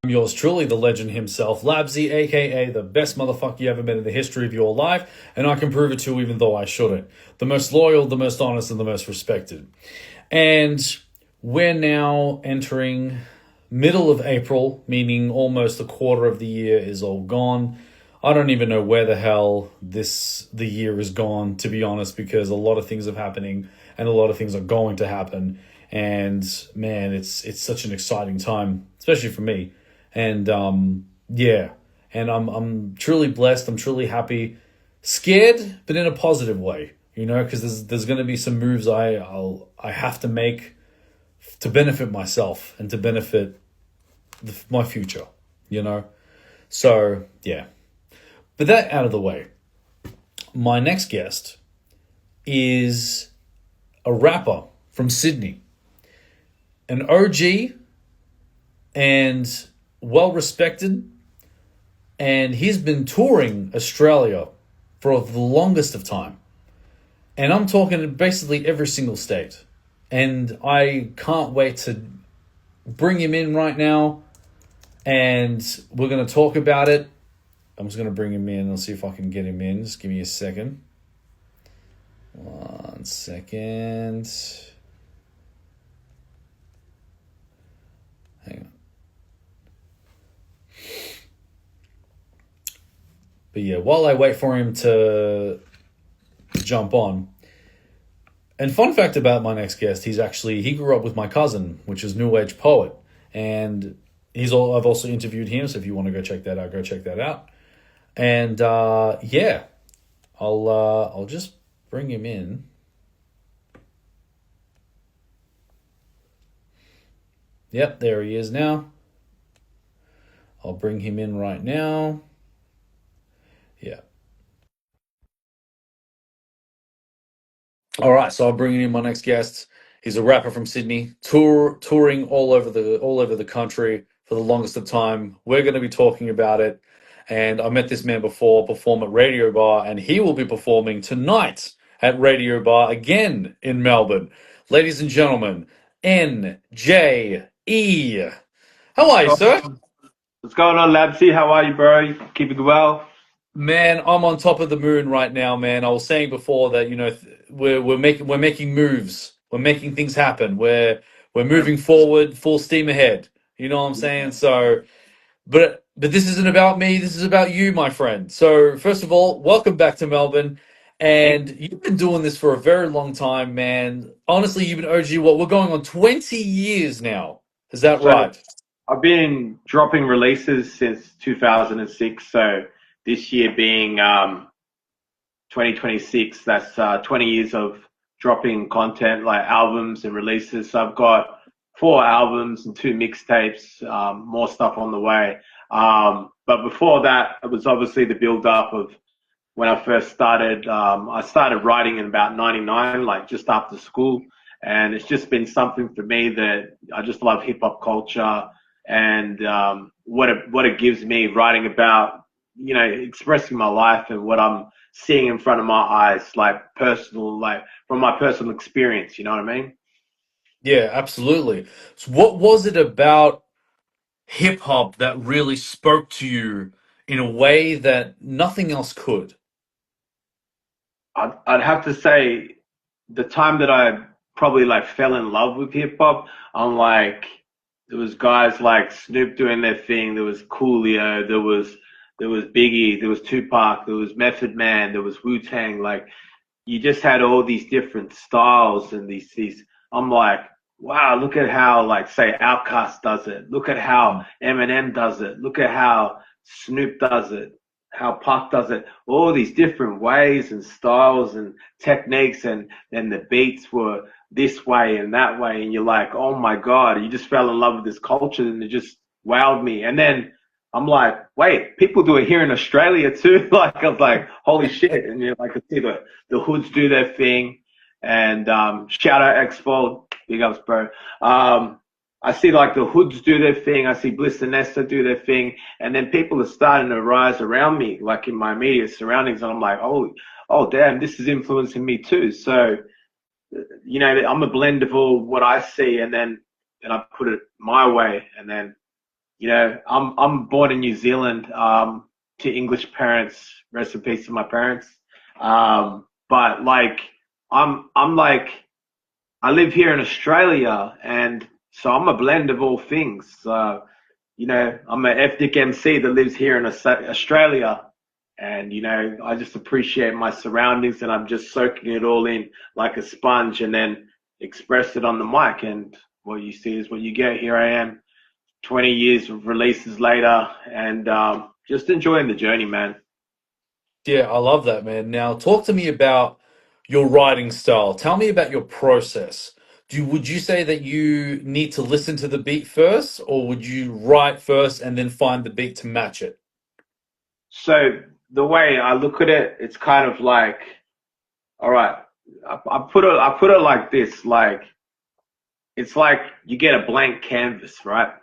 I'm yours truly, the legend himself, Labzy, aka the best motherfucker you ever met in the history of your life, and I can prove it to even though I shouldn't. The most loyal, the most honest, and the most respected. And we're now entering middle of April, meaning almost a quarter of the year is all gone. I don't even know where the hell the year is gone, to be honest, because a lot of things are happening and a lot of things are going to happen. And man, it's such an exciting time, especially for me. And yeah, and I'm truly blessed. I'm truly happy, scared, but in a positive way, you know, because there's going to be some moves I have to make to benefit myself and to benefit my future, you know. So yeah, but that out of the way, my next guest is a rapper from Sydney, an OG and well respected, and he's been touring Australia for the longest of time. And I'm talking basically every single state. And I can't wait to bring him in right now, and we're going to talk about it. I'm just going to bring him in. I'll see if I can get him in. Just give me a second. 1 second. Hang on. But yeah, while I wait for him to jump on, and fun fact about my next guest, he grew up with my cousin, which is New Age Poet, and I've also interviewed him. So if you want to go check that out, go check that out. And yeah, I'll just bring him in. Yep, there he is now. I'll bring him in right now. Yeah. All right, so I'm bringing in my next guest. He's a rapper from Sydney, touring all over the country for the longest of time. We're going to be talking about it, and I met this man before perform at Radio Bar, and he will be performing tonight at Radio Bar again in Melbourne. Ladies and gentlemen, NJE. How are you, sir? What's going on, Labzy? How are you, bro? Keeping well? Man, I'm on top of the moon right now, man. I was saying before that, you know, we're making moves. We're making things happen. We're moving forward, full steam ahead. You know what I'm saying? So, but this isn't about me. This is about you, my friend. So, first of all, welcome back to Melbourne. And you've been doing this for a very long time, man. Honestly, you've been OG. What, we're going on 20 years now. Is that So right? I've been dropping releases since 2006. So this year being 2026, that's 20 years of dropping content like albums and releases. So I've got 4 albums and 2 mixtapes, more stuff on the way. But before that, it was obviously the build up of when I first started. I started writing in about 99, like just after school. And it's just been something for me that I just love hip hop culture and what it gives me, writing about, you know, expressing my life and what I'm seeing in front of my eyes, like personal, like from my personal experience. You know what I mean? Yeah, absolutely. So what was it about hip hop that really spoke to you in a way that nothing else could? I'd have to say the time that I probably like fell in love with hip hop, I'm like, there was guys like Snoop doing their thing, there was Coolio, there was Biggie, there was Tupac, there was Method Man, there was Wu-Tang. Like you just had all these different styles and these I'm like, wow, look at how like say Outkast does it. Look at how Eminem does it. Look at how Snoop does it. How Puff does it. All these different ways and styles and techniques and the beats were this way and that way and you're like, oh my God, you just fell in love with this culture and it just wowed me. And then I'm like, wait, people do it here in Australia too. Like I was like, holy shit. And you're like, I see the hoods do their thing. And shout out Expo, big ups, bro. I see like the hoods do their thing. I see Bliss and Nesta do their thing. And then people are starting to rise around me, like in my immediate surroundings. And I'm like, oh damn, this is influencing me too. So I'm a blend of all what I see, and I put it my way, and then I'm born in New Zealand to English parents. Rest in peace to my parents. But like I'm like I live here in Australia, and so I'm a blend of all things. I'm an ethnic MC that lives here in Australia, and I just appreciate my surroundings, and I'm just soaking it all in like a sponge, and then express it on the mic. And what you see is what you get. Here I am, 20 years of releases later, and just enjoying the journey, man. Yeah, I love that, man. Now, talk to me about your writing style. Tell me about your process. Would you say that you need to listen to the beat first, or would you write first and then find the beat to match it? So the way I look at it, it's kind of like, all right, I put it like this, like it's like you get a blank canvas, right?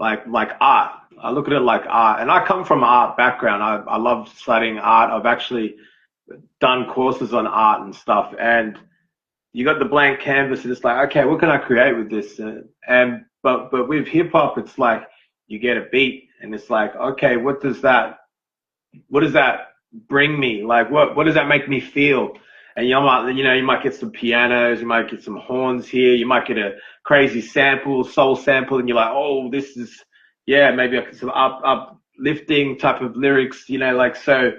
Like art. I look at it like art, and I come from an art background. I love studying art. I've actually done courses on art and stuff, and you got the blank canvas, and it's like, okay, what can I create with this? But with hip hop, it's like you get a beat, and it's like, okay, what does that bring me? Like, what does that make me feel? And you might get some pianos, you might get some horns here, you might get a crazy sample, soul sample, and you're like, oh, this is, yeah, maybe I get some uplifting type of lyrics, like so.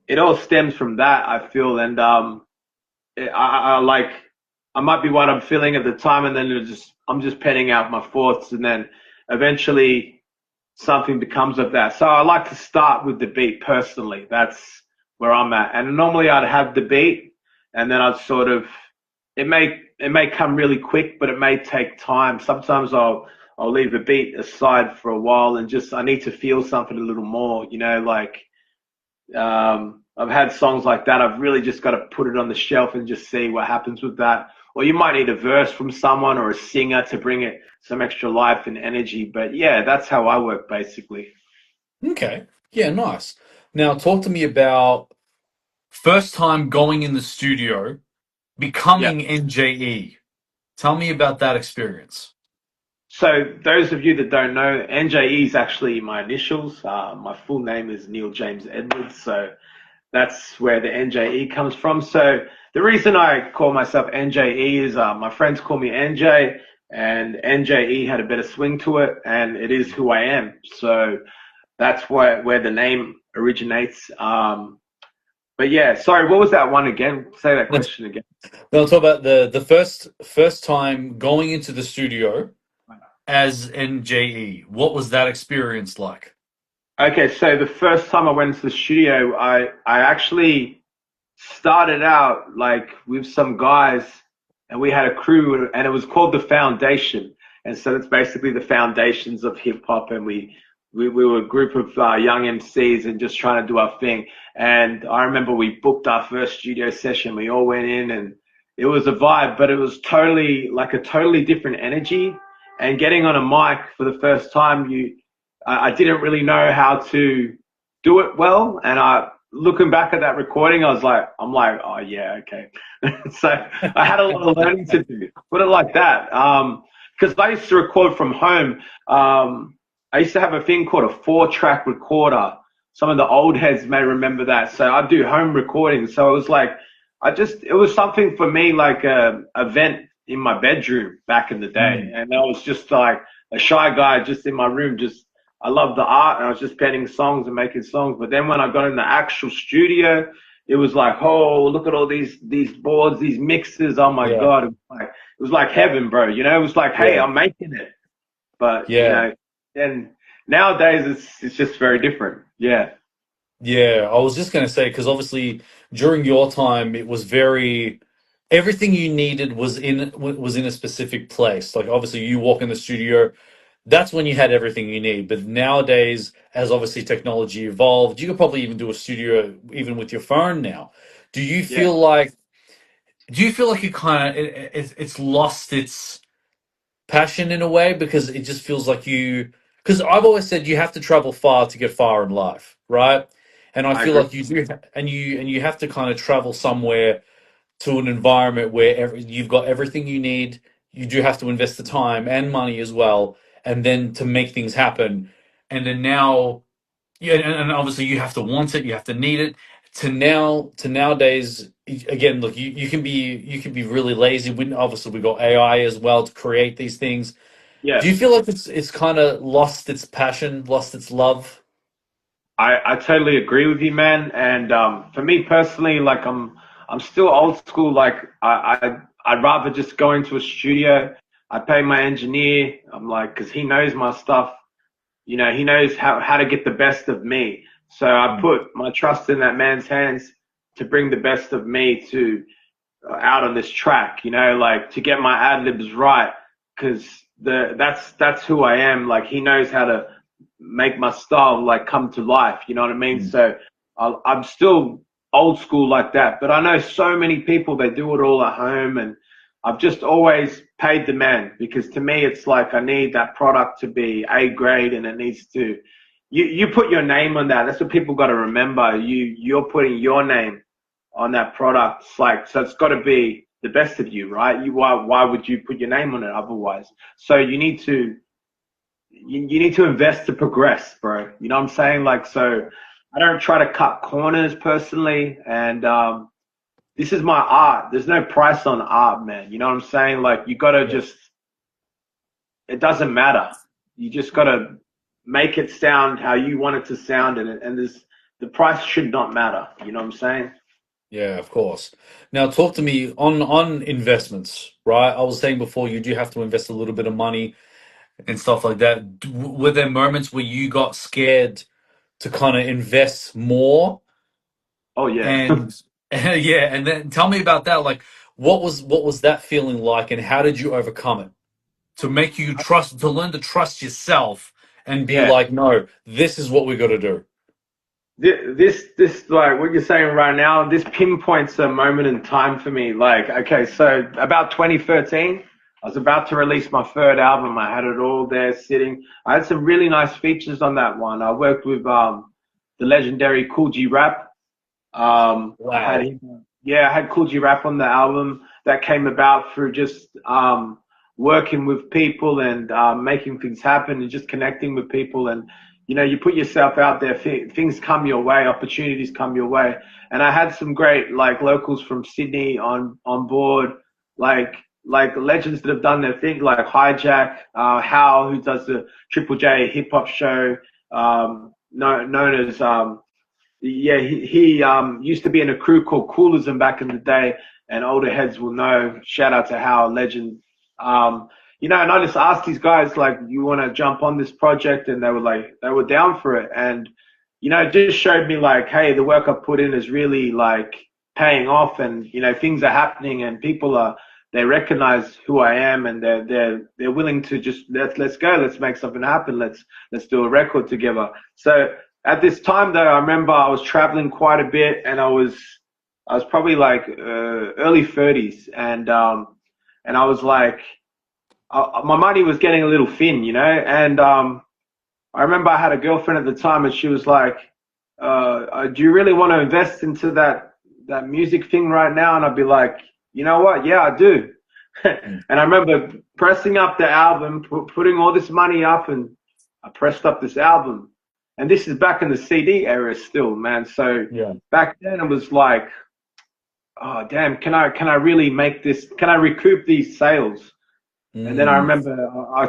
It all stems from that, I feel, and I like, I might be what I'm feeling at the time, and then I'm just penning out my thoughts, and then eventually something becomes of that. So I like to start with the beat personally. That's where I'm at. And normally I'd have the beat, and then I'd sort of, it may come really quick, but it may take time. Sometimes I'll leave the beat aside for a while, and just I need to feel something a little more, like I've had songs like that. I've really just got to put it on the shelf and just see what happens with that. Or you might need a verse from someone or a singer to bring it some extra life and energy. But yeah, that's how I work basically. Okay. Yeah, nice. Now, talk to me about first time going in the studio, Yeah. becoming NJE. Tell me about that experience. So those of you that don't know, NJE is actually my initials. My full name is Neil James Edwards. So that's where the NJE comes from. So the reason I call myself NJE is my friends call me NJ, and NJE had a better swing to it, and it is who I am. So that's where the name originates. But yeah, sorry, what was that one again? Say that Let's question again. now talk about the first time going into the studio as NJE. What was that experience like? Okay, so the first time I went to the studio, I actually started out like with some guys, and we had a crew, and it was called the Foundation. And so it's basically the foundations of hip hop, and we were a group of young MCs and just trying to do our thing. And I remember we booked our first studio session. We all went in, and it was a vibe, but it was totally like a totally different energy. And getting on a mic for the first time, I didn't really know how to do it well, and looking back at that recording, I'm like, oh yeah, okay. So I had a lot of learning to do. Put it like that. Because I used to record from home. I used to have a thing called a 4-track recorder. Some of the old heads may remember that. So I do home recording. So it was like, it was something for me like a event in my bedroom back in the day. Mm, And I was just like a shy guy just in my room, just I loved the art, and I was just penning songs and making songs. But then when I got in the actual studio, it was like, oh, look at all these boards, these mixes. Oh my yeah, God. It was like heaven, bro. It was like, hey, yeah, I'm making it. But, yeah. and nowadays it's just very different. Yeah. Yeah, I was just going to say, because obviously during your time, it was very, everything you needed was in a specific place. Like obviously you walk in the studio, that's when you had everything you need. But nowadays, as obviously technology evolved, you could probably even do a studio even with your phone now. Do you Yeah. feel like, do you feel like it kind of, it's lost its passion in a way because it just feels like because I've always said you have to travel far to get far in life, right? And I I feel agree. like you do, and you have to kind of travel somewhere to an environment where you've got everything you need. You do have to invest the time and money as well, and then to make things happen. And then now, yeah, and obviously you have to want it, you have to need it. To nowadays, again, look, you can be really lazy. Obviously we got AI as well to create these things. Do you Yes. feel like it's kind of lost its passion, lost its love? I totally agree with you, man. And for me personally, like I'm still old school. Like I'd rather just go into a studio. I pay my engineer. I'm like, because he knows my stuff. You know, he knows how to get the best of me. So I Mm, put my trust in that man's hands to bring the best of me to out on this track. You know, like to get my ad libs right, because that's who I am. Like he knows how to make my style like come to life. You know what I mean? mm. So I'm still old school like that, but I know so many people they do it all at home, and I've just always paid the man because to me it's like I need that product to be A grade, and it needs to. You put your name on that. That's what people got to remember. You're putting your name on that product. It's like, so it's got to be the best of you, right? Why would you put your name on it otherwise? So you need to invest to progress, bro. You know what I'm saying? Like, so I don't try to cut corners personally. And, this is my art. There's no price on art, man. You know what I'm saying? Like, you got to Yeah. just, it doesn't matter. You just got to make it sound how you want it to sound. And the price should not matter. You know what I'm saying? Yeah, of course. Now, talk to me on investments, right? I was saying before, you do have to invest a little bit of money and stuff like that. Were there moments where you got scared to kind of invest more? Oh, yeah. And yeah, and then tell me about that. Like, what was that feeling like, and how did you overcome it to make you trust, to learn to trust yourself and be Yeah. like, no, this is what we got to do. This like what you're saying right now, this pinpoints a moment in time for me. Like, okay, so about 2013, I was about to release my third album. I had it all there sitting. I had some really nice features on that one. I worked with the legendary Cool G Rap. I had Wow. him, yeah, I had Cool G Rap on the album. That came about through just working with people and making things happen and just connecting with people. And you know, you put yourself out there, things come your way, opportunities come your way. And I had some great like locals from Sydney on board, like legends that have done their thing, like Hijack, Hal, who does the Triple J hip hop show, known as yeah, he used to be in a crew called Coolism back in the day, and older heads will know. Shout out to Hal, legend. You know, and I just asked these guys like, "You want to jump on this project?" And they were down for it. And you know, it just showed me like, hey, the work I put in is really like paying off, and you know, things are happening, and people are they recognize who I am, and they're willing to just let's go, let's make something happen, let's do a record together. So at this time, though, I remember I was traveling quite a bit, and I was probably like early 30s, and I was like, my money was getting a little thin, you know, and I remember I had a girlfriend at the time, and she was like, "Do you really want to invest into that music thing right now?" And I'd be like, "You know what? Yeah, I do." Mm. And I remember pressing up the album, putting all this money up, and I pressed up this album. And this is back in the CD era still, man. So Yeah. back then it was like, oh damn, can I really make this? Can I recoup these sales? And then I Mm. remember I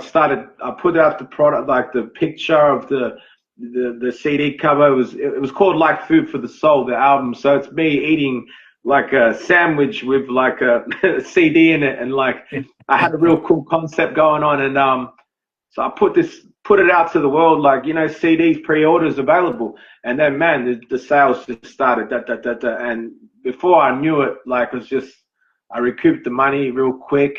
put out the product, like the picture of the CD cover. It was called Like Food for the Soul, the album. So it's me eating like a sandwich with like a CD in it, and like I had a real cool concept going on. And so I put it out to the world, like, you know, CDs, pre-orders available. And then, man, the sales just started, and before I knew it, like, it was just, I recouped the money real quick.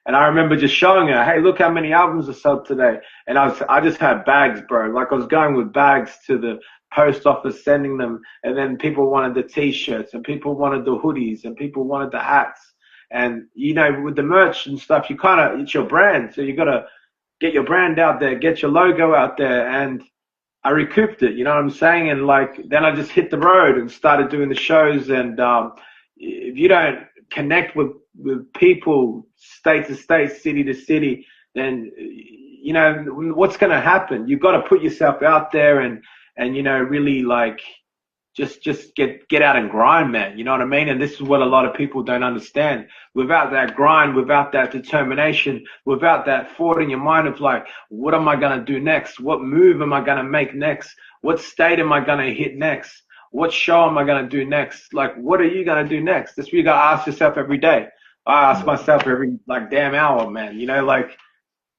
And I remember just showing her, hey, look how many albums are sold today. And I just had bags, bro. Like, I was going with bags to the post office, sending them. And then people wanted the t-shirts, and people wanted the hoodies, and people wanted the hats. And, you know, with the merch and stuff, it's your brand. So you got to get your brand out there, get your logo out there. And I recouped it, you know what I'm saying? And like then I just hit the road and started doing the shows. And if you don't connect with people, state to state, city to city, then you know what's going to happen. You've got to put yourself out there and you know really like just get out and grind, man. You know what I mean? And this is what a lot of people don't understand. Without that grind, without that determination, without that thought in your mind of like, what am I gonna do next? What move am I gonna make next? What state am I gonna hit next? What show am I gonna do next? Like, what are you gonna do next? That's what you gotta ask yourself every day. I ask myself every like damn hour, man. You know, like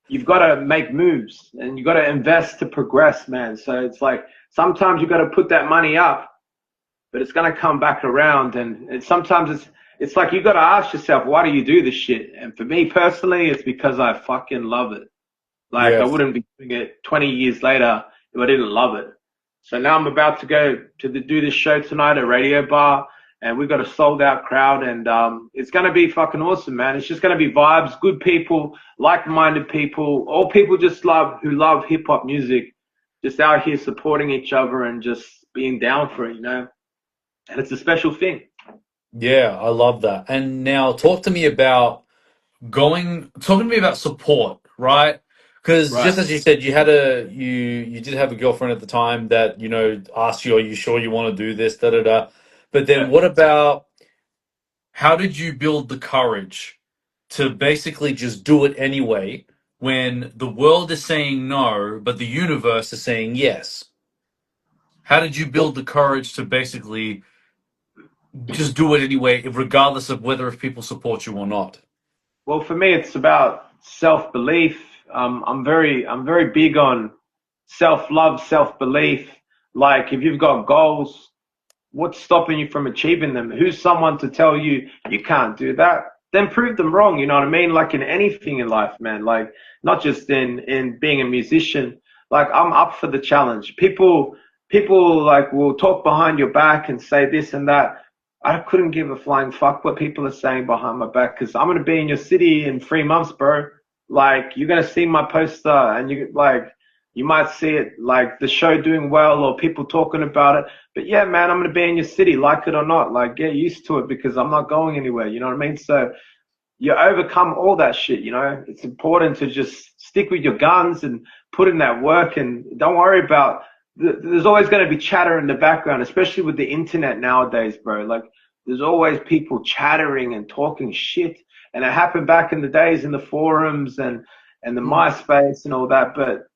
you've got to make moves and you got to invest to progress, man. So it's like sometimes you got to put that money up, but it's going to come back around. And sometimes it's like you got to ask yourself, why do you do this shit? And for me personally, it's because I fucking love it. Like I Yeah. wouldn't be doing it 20 years later if I didn't love it. So now I'm about to go to do this show tonight at Radio Bar, and we've got a sold out crowd, and it's going to be fucking awesome, man. It's just going to be vibes, good people, like-minded people, all people just who love hip hop music, just out here supporting each other and just being down for it, you know. And it's a special thing. Yeah, I love that. And now talking to me about support, right? Because Right. just as you said, you did have a girlfriend at the time that, asked you, are you sure you want to do this, da da da. But then Yeah. what about how did you build the courage to basically just do it anyway when the world is saying no, but the universe is saying yes? How did you Well, build the courage to basically just do it anyway, regardless of whether if people support you or not? well, for me, it's about self-belief. I'm very big on self-love, self-belief. Like if you've got goals, what's stopping you from achieving them? Who's someone to tell you you can't do that? Then prove them wrong. You know what I mean? Like in anything in life, man. Like not just in being a musician. Like I'm up for the challenge. People like will talk behind your back and say this and that. I couldn't give a flying fuck what people are saying behind my back because I'm gonna be in your city in 3 months, bro. Like you're gonna see my poster and you might see it like the show doing well or people talking about it. But yeah, man, I'm gonna be in your city, like it or not. Like get used to it because I'm not going anywhere. You know what I mean? So you overcome all that shit. You know, it's important to just stick with your guns and put in that work and don't worry about. There's always going to be chatter in the background, especially with the internet nowadays, bro. Like there's always people chattering and talking shit, and it happened back in the days in the forums and the MySpace and all that. But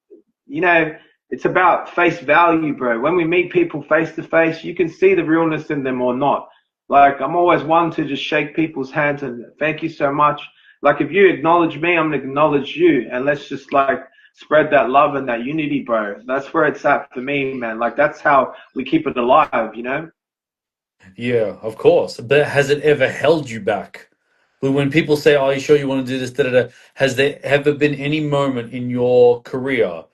you know, it's about face value, bro. When we meet people face to face, you can see the realness in them or not. Like, I'm always one to just shake people's hands and thank you so much. Like, if you acknowledge me, I'm going to acknowledge you. And let's just like spread that love and that unity, bro. That's where it's at for me, man. Like, that's how we keep it alive, you know? Yeah, of course. But has it ever held you back? When people say, "Are you sure you want to do this?" Da, da, da, has there ever been any moment in your career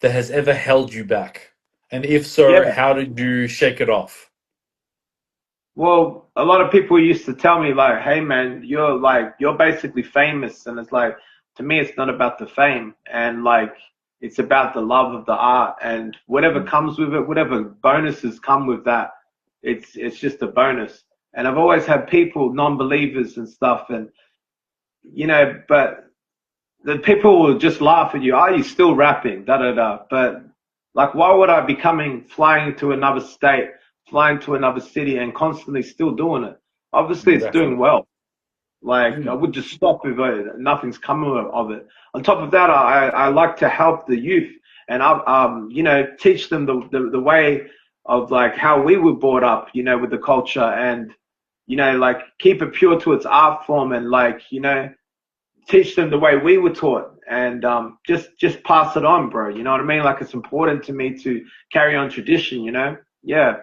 that has ever held you back? And if so, Yeah. how did you shake it off? Well, a lot of people used to tell me like, "Hey man, you're basically famous," and it's like to me, it's not about the fame, and like it's about the love of the art, and whatever comes with it, whatever bonuses come with that, it's just a bonus. And I've always had people, non-believers and stuff, and you know, but the people will just laugh at you. Are you still rapping? Da da da. But like, why would I be flying to another state, flying to another city, and constantly still doing it? Obviously, it's doing Exactly. well. Like, I Mm. would just stop if nothing's coming of it. On top of that, I like to help the youth and you know, teach them the way of like how we were brought up, you know, with the culture and you know, like keep it pure to its art form and like, you know, teach them the way we were taught and just pass it on, bro. You know what I mean? Like it's important to me to carry on tradition, you know? Yeah.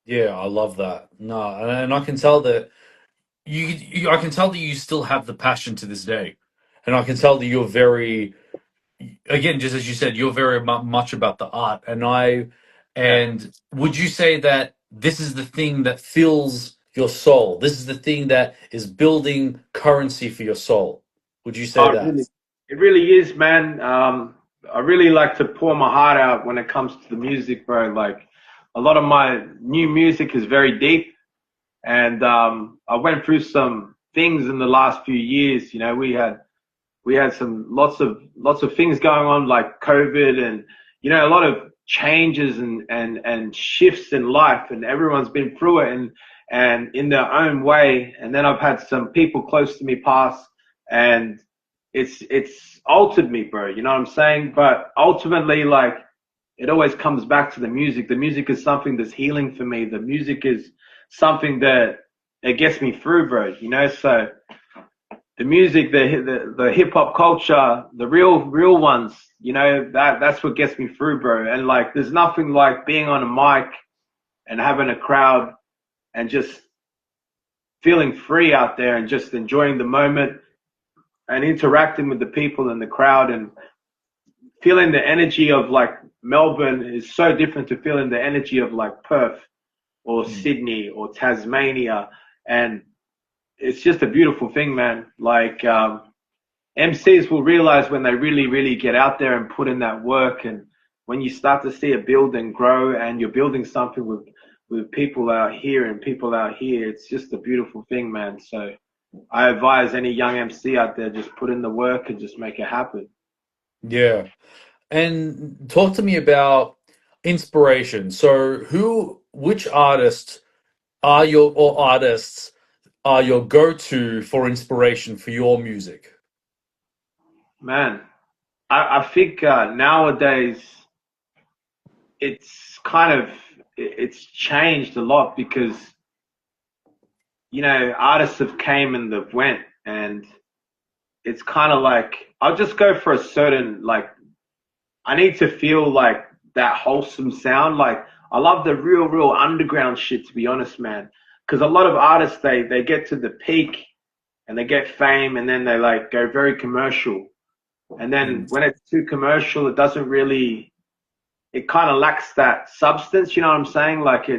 Yeah, I love that. No, and I can tell that I can tell that you still have the passion to this day, and I can tell that you're very, again, just as you said, you're very much about the art. Yeah. And would you say that this is the thing that fills your soul? This is the thing that is building currency for your soul. Would you say Oh, that? it really is, man. I really like to pour my heart out when it comes to the music, bro. Like a lot of my new music is very deep, and I went through some things in the last few years. You know, we had some lots of things going on like COVID and you know a lot of changes and shifts in life, and everyone's been through it and in their own way. And then I've had some people close to me pass, and it's altered me, bro. You know what I'm saying? But ultimately, like it always comes back to the music. The music is something that's healing for me. The music is something that it gets me through, bro. You know, so the music, the hip hop culture, the real ones, you know, that's what gets me through, bro. And like, there's nothing like being on a mic and having a crowd and just feeling free out there and just enjoying the moment and interacting with the people in the crowd and feeling the energy of like Melbourne is so different to feeling the energy of like Perth or Sydney or Tasmania. And it's just a beautiful thing, man. Like, MCs will realize when they really get out there and put in that work, and when you start to see it build and grow, and you're building something with people out here and people out here, it's just a beautiful thing, man. So I advise any young MC out there just put in the work and just make it happen. Yeah. And talk to me about inspiration. So which artists are your go-to for inspiration for your music? Man, I think nowadays it's kind of it's changed a lot because you know artists have came and they've went, and it's kind of like I'll just go for a certain like I need to feel like that wholesome sound. Like I love the real underground shit, to be honest, man. Because a lot of artists they get to the peak and they get fame and then they like go very commercial. And then Mm. when it's too commercial, it doesn't really it kind of lacks that substance. You know what I'm saying? Like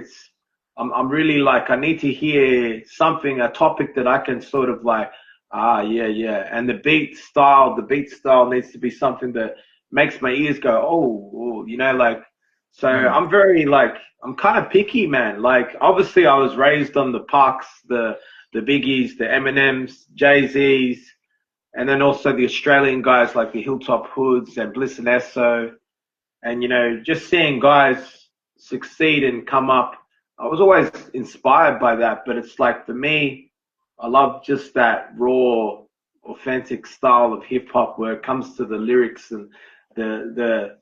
I'm really like, I need to hear something, a topic that I can sort of like, yeah. And the beat style needs to be something that makes my ears go, oh, you know, like, so Mm. I'm very like, I'm kind of picky, man. Like, obviously I was raised on the Parks, the Biggies, the Eminems, Jay-Z's, and then also the Australian guys like the Hilltop Hoods and Bliss and Esso, and you know just seeing guys succeed and come up, I was always inspired by that. But it's like for me, I love just that raw authentic style of hip hop where it comes to the lyrics and the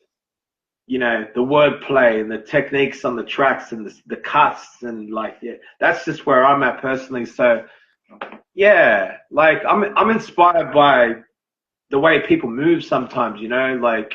you know the wordplay and the techniques on the tracks and the cuts, and like yeah, that's just where I'm at personally. So yeah, like I'm inspired by the way people move sometimes, you know, like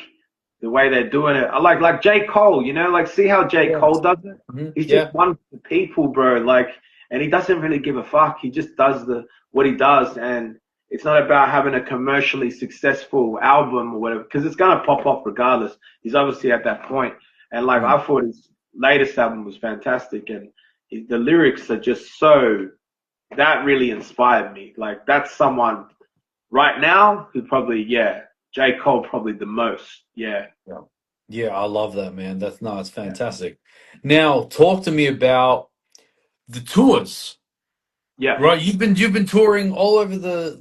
the way they're doing it. I like J. Cole, you know, like see how J. Yeah. Cole does it? Mhm. He's just Yeah. one for the people, bro. Like, and he doesn't really give a fuck. He just does what he does, and it's not about having a commercially successful album or whatever, because it's gonna pop off regardless. He's obviously at that point, and like Mm. I thought his latest album was fantastic, and the lyrics are just so that really inspired me. Like that's someone right now who probably yeah, J. Cole probably the most. Yeah. Yeah. Yeah, I love that, man. That's no, it's Yeah. fantastic. Now, talk to me about the tours. Yeah. Right, you've been touring all over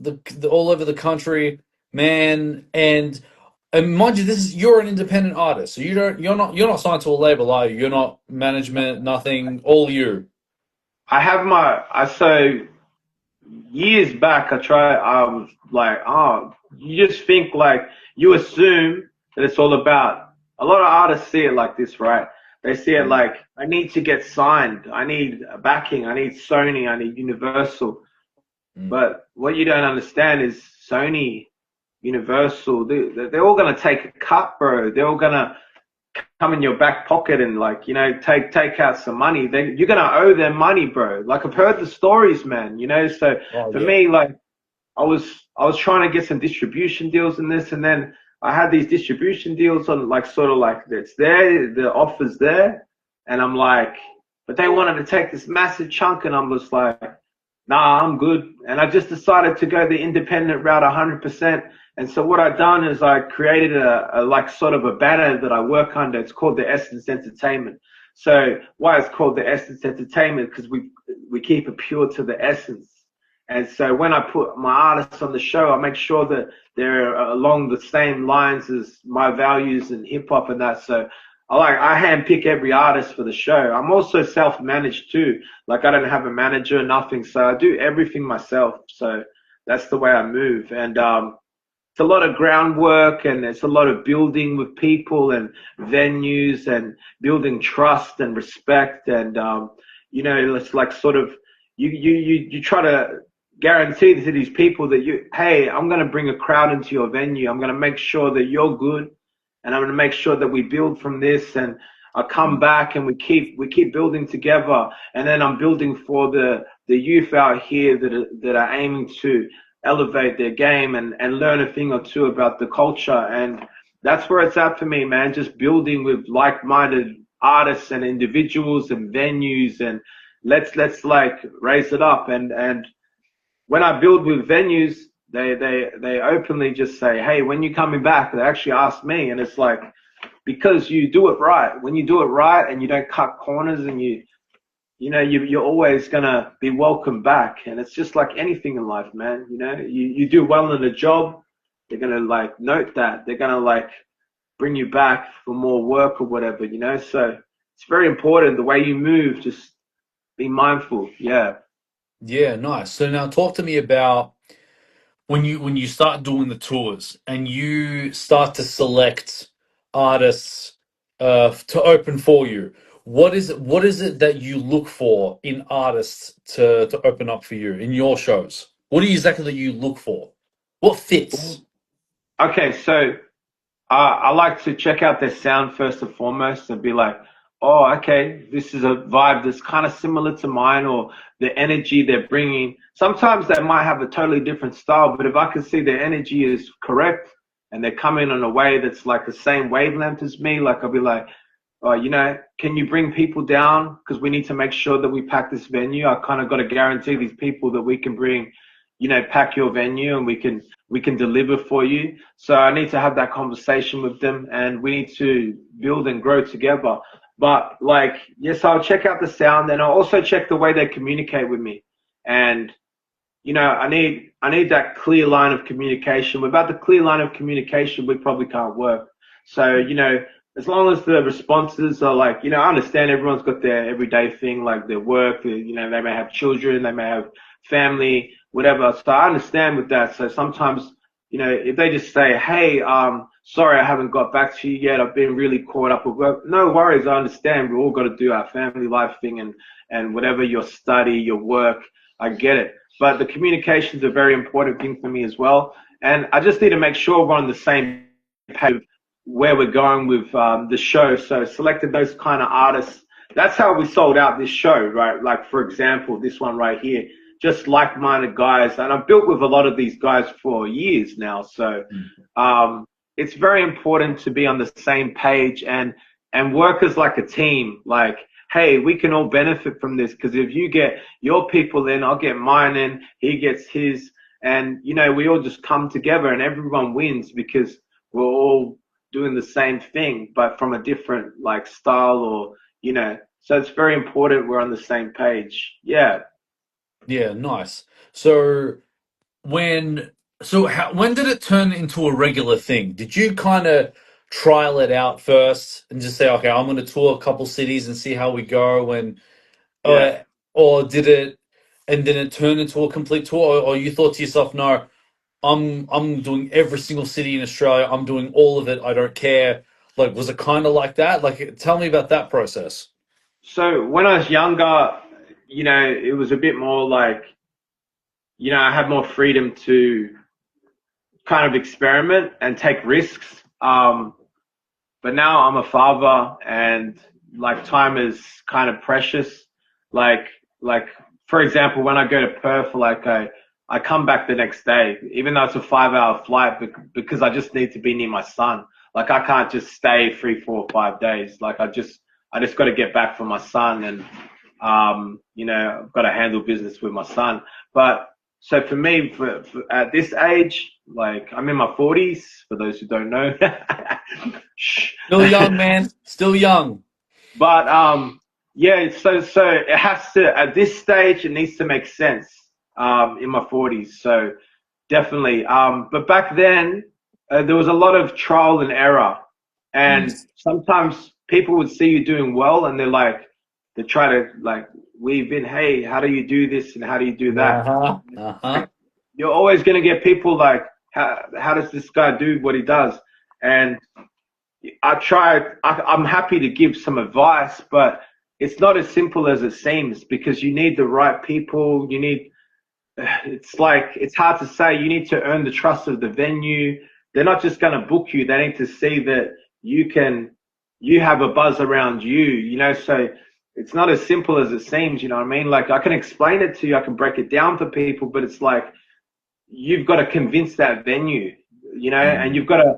all over the country, man, and mind you, this is you're an independent artist, so you're not signed to a label, are you? You're not management, nothing, all you. I have I so years back I was like, oh, you just think like you assume that it's all about a lot of artists see it like this, right? They see it Mm, like I need to get signed, I need backing, I need Sony, I need Universal. mm, But what you don't understand is Sony, Universal, they're all gonna take a cut, bro. They're all gonna come in your back pocket and like you know take out some money. Then you're gonna owe them money, bro. Like I've heard the stories, man. You know, so oh for yeah. me, like I was trying to get some distribution deals in this, and then I had these distribution deals on like sort of like it's there, the offers there, and I'm like, but they wanted to take this massive chunk, and I'm just like, nah, I'm good, and I just decided to go the independent route 100%, And so what I've done is I created a like sort of a banner that I work under. It's called the Essence Entertainment. So why it's called the Essence Entertainment? Because we keep it pure to the essence. And so when I put my artists on the show, I make sure that they're along the same lines as my values in hip hop and that. So I handpick every artist for the show. I'm also self-managed too. Like I don't have a manager, nothing. So I do everything myself. So that's the way I move. And it's a lot of groundwork and it's a lot of building with people and venues and building trust and respect. And it's like sort of you try to guarantee to these people that hey, I'm going to bring a crowd into your venue. I'm going to make sure that you're good, and I'm going to make sure that we build from this. And I come back and we keep building together. And then I'm building for the youth out here that are aiming to elevate their game and learn a thing or two about the culture. And that's where it's at for me, man. Just building with like-minded artists and individuals and venues, and let's like raise it up. And when I build with venues, they openly just say, hey, when you coming back? They actually ask me, and it's like, because you do it right. When you do it right and you don't cut corners, and you're always gonna be welcome back. And it's just like anything in life, man. You do well in a job, they're gonna like note that. They're gonna like bring you back for more work or whatever. So it's very important the way you move. Just be mindful. Yeah. Yeah, nice. So now talk to me about when you start doing the tours and you start to select artists to open for you. What is it that you look for in artists to open up for you in your shows? What is exactly that you look for? What fits? Okay, so I like to check out their sound first and foremost and be like, oh, okay, this is a vibe that's kind of similar to mine, or the energy they're bringing. Sometimes they might have a totally different style, but if I can see their energy is correct and they're coming in a way that's like the same wavelength as me, like I'll be like, oh, can you bring people down? Because we need to make sure that we pack this venue. I kind of got to guarantee these people that we can bring, pack your venue, and we can deliver for you. So I need to have that conversation with them, and we need to build and grow together. But like, yes, I'll check out the sound, and I'll also check the way they communicate with me. And I need that clear line of communication. Without the clear line of communication, we probably can't work. So as long as the responses are like, I understand everyone's got their everyday thing, like their work. They may have children, they may have family, whatever. So I understand with that. So sometimes, if they just say, hey, sorry, I haven't got back to you yet. I've been really caught up with work. No worries. I understand. We've all got to do our family life thing and whatever your study, your work. I get it. But the communication is a very important thing for me as well. And I just need to make sure we're on the same page where we're going with the show. So selected those kind of artists. That's how we sold out this show, right? Like, for example, this one right here, just like-minded guys. And I've built with a lot of these guys for years now. So it's very important to be on the same page and work as like a team. Like, hey, we can all benefit from this, because if you get your people in, I'll get mine in, he gets his, and we all just come together and everyone wins, because we're all doing the same thing, but from a different like style, or so it's very important we're on the same page. Yeah. Yeah, nice. So when when did it turn into a regular thing? Did you kind of trial it out first and just say, okay, I'm going to tour a couple cities and see how we go, and Yeah. uh, or did it and then it turn into a complete tour, or you thought to yourself, no, I'm doing every single city in Australia. I'm doing all of it. I don't care. Like, was it kind of like that? Like, tell me about that process. So when I was younger, it was a bit more like, I had more freedom to kind of experiment and take risks. But now I'm a father, and like time is kind of precious. Like, like for example, when I go to Perth, like I come back the next day, even though it's a 5 hour flight, because I just need to be near my son. Like I can't just stay 3, 4, 5 days. Like I just got to get back for my son, and I've got to handle business with my son. But So for me, for at this age, like I'm in my 40s. For those who don't know, shh. Still young, man. Still young. But yeah. So it has to at this stage. It needs to make sense. In my 40s. So definitely. But back then, there was a lot of trial and error, and Mm. sometimes people would see you doing well, and they try to like weave in, hey, how do you do this and how do you do that? Uh-huh. Uh-huh. Like, you're always going to get people like, how does this guy do what he does? And I'm happy to give some advice, but it's not as simple as it seems because you need the right people. It's like, it's hard to say. You need to earn the trust of the venue. They're not just going to book you. They need to see that you have a buzz around you. So it's not as simple as it seems. You know what I mean? Like I can explain it to you. I can break it down for people, but it's like, you've got to convince that venue, and Mm. you've got to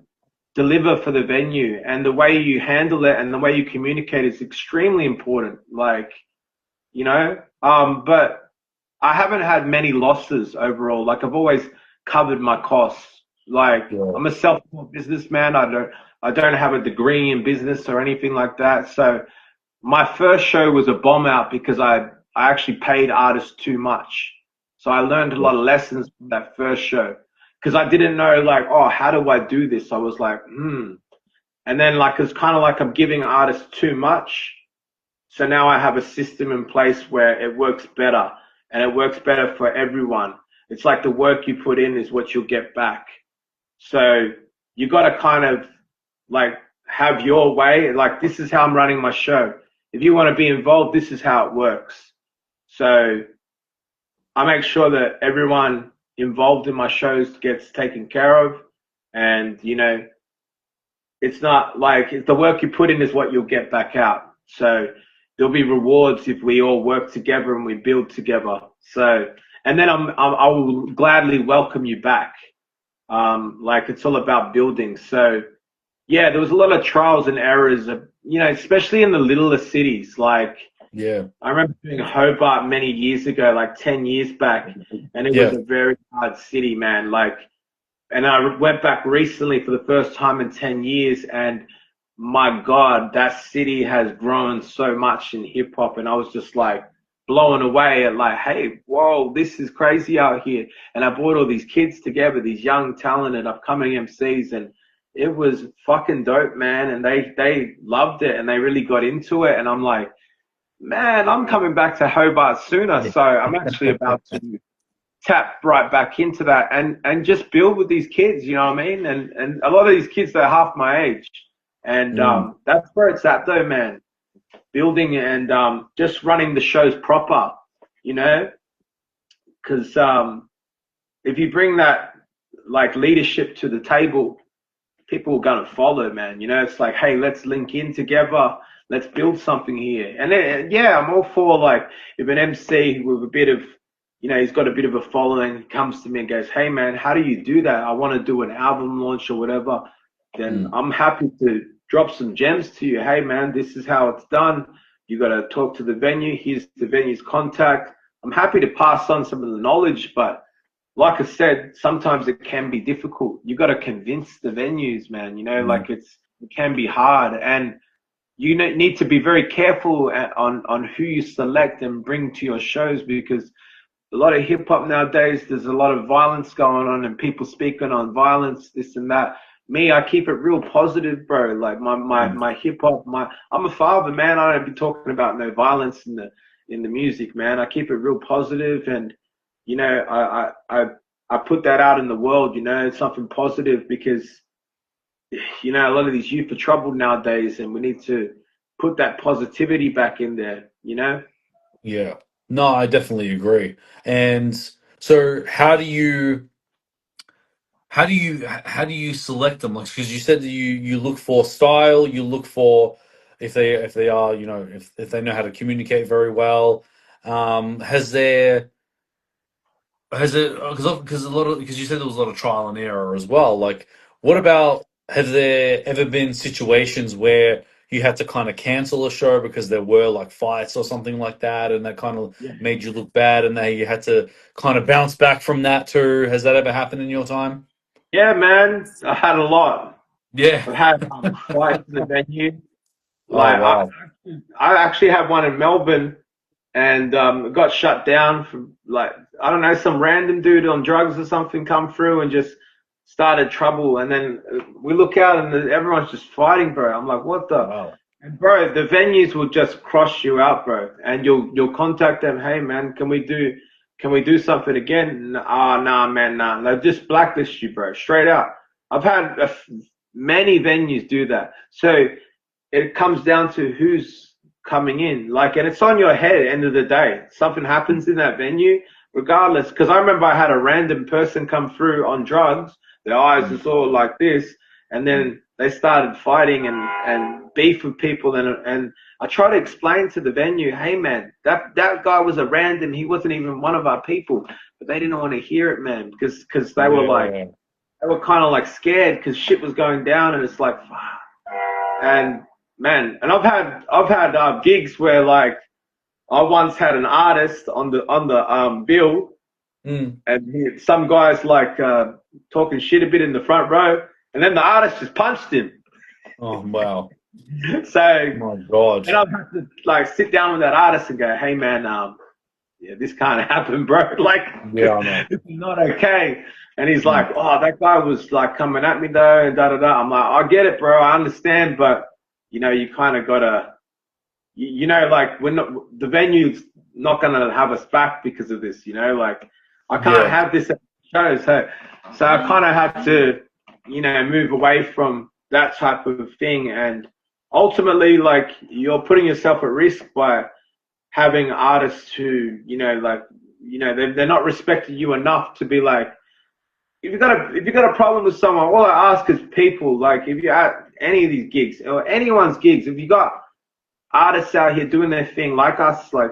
deliver for the venue, and the way you handle it and the way you communicate is extremely important. Like, but I haven't had many losses overall. Like I've always covered my costs. Like Yeah. I'm a self-taught businessman. I don't have a degree in business or anything like that. So my first show was a bomb out because I actually paid artists too much. So I learned a Yeah. lot of lessons from that first show because I didn't know like, oh, how do I do this? I was like, And then like it's kind of like I'm giving artists too much. So now I have a system in place where it works better and it works better for everyone. It's like the work you put in is what you'll get back. So you got to kind of like have your way. Like this is how I'm running my show. If you want to be involved, this is how it works. So I make sure that everyone involved in my shows gets taken care of. And, it's not like the work you put in is what you'll get back out. So there'll be rewards if we all work together and we build together. So, and then I will gladly welcome you back. Like it's all about building. So yeah, there was a lot of trials and errors, especially in the littler cities. Like Yeah. I remember doing Hobart many years ago, like 10 years back, and it was Yeah. a very hard city, man. Like, and I went back recently for the first time in 10 years, and my God, that city has grown so much in hip hop. And I was just like blown away at like, hey, whoa, this is crazy out here. And I brought all these kids together, these young, talented, upcoming MCs, and it was fucking dope, man. And they loved it and they really got into it. And I'm like, man, I'm coming back to Hobart sooner. Yeah. So I'm actually about to tap right back into that and just build with these kids, you know what I mean? And a lot of these kids, they're half my age. And Mm. that's where it's at though, man. Building and just running the shows proper, you know, because if you bring that like leadership to the table, people are gonna follow, man. It's like, hey, let's link in together. Let's build something here. And then, yeah, I'm all for like if an MC with a bit of, he's got a bit of a following, comes to me and goes, hey, man, how do you do that? I want to do an album launch or whatever. Then Mm. I'm happy to drop some gems to you. Hey, man, this is how it's done. You got to talk to the venue. Here's the venue's contact. I'm happy to pass on some of the knowledge, but like I said, sometimes it can be difficult. You got to convince the venues, man. Mm. Like it can be hard, and you need to be very careful on who you select and bring to your shows because a lot of hip hop nowadays, there's a lot of violence going on and people speaking on violence, this and that. Me, I keep it real positive, bro. Like Mm. my hip hop, I'm a father, man. I don't be talking about no violence in the music, man. I keep it real positive, and I put that out in the world. It's something positive because a lot of these youth are troubled nowadays, and we need to put that positivity back in there. Yeah. No, I definitely agree. And so how do you select them? Like, because you said that you look for style, you look for if they are, if they know how to communicate very well. Has there because a lot of because you said there was a lot of trial and error as well. Like, what about have there ever been situations where you had to kind of cancel a show because there were like fights or something like that, and that kind of Yeah. made you look bad, and you had to kind of bounce back from that too. Has that ever happened in your time? Yeah, man. I had a lot. Yeah. I've had fights in the venue. Oh Like wow. I actually had one in Melbourne, and it got shut down for like I don't know, some random dude on drugs or something come through and just started trouble. And then we look out and everyone's just fighting, bro. I'm like, what the? Wow. And bro, the venues will just cross you out, bro. And you'll contact them. Hey, man, can we do something again? Oh, nah, man, nah. They'll just blacklist you, bro. Straight out. I've had many venues do that. So it comes down to who's coming in. Like, and it's on your head at the end of the day. Something happens in that venue, regardless. Because I remember I had a random person come through on drugs. Their eyes Mm. was all like this, and then they started fighting and beef with people. And I try to explain to the venue, hey man, that guy was a random. He wasn't even one of our people. But they didn't want to hear it, man, because they were like Yeah. they were kind of like scared because shit was going down, and it's like, fuck. And man, and I've had gigs where like I once had an artist on the bill, Mm. and some guys like talking shit a bit in the front row, and then the artist just punched him. Oh wow. So My God. then I've had to like sit down with that artist and go, hey man, yeah, this can't happen, bro. Like, Yeah, I know. this is not okay. And he's Mm. like, oh, that guy was like coming at me though, and da da da. I'm like, I get it, bro. I understand, but you kind of gotta, like we're not, the venue's not gonna have us back because of this. Like I can't Yeah. have this at the show. So I kind of had to, move away from that type of thing. And ultimately, like you're putting yourself at risk by having artists who, they're not respecting you enough to be like, if you got a problem with someone, all I ask is people, like if you're at any of these gigs or anyone's gigs, if you got artists out here doing their thing like us, like,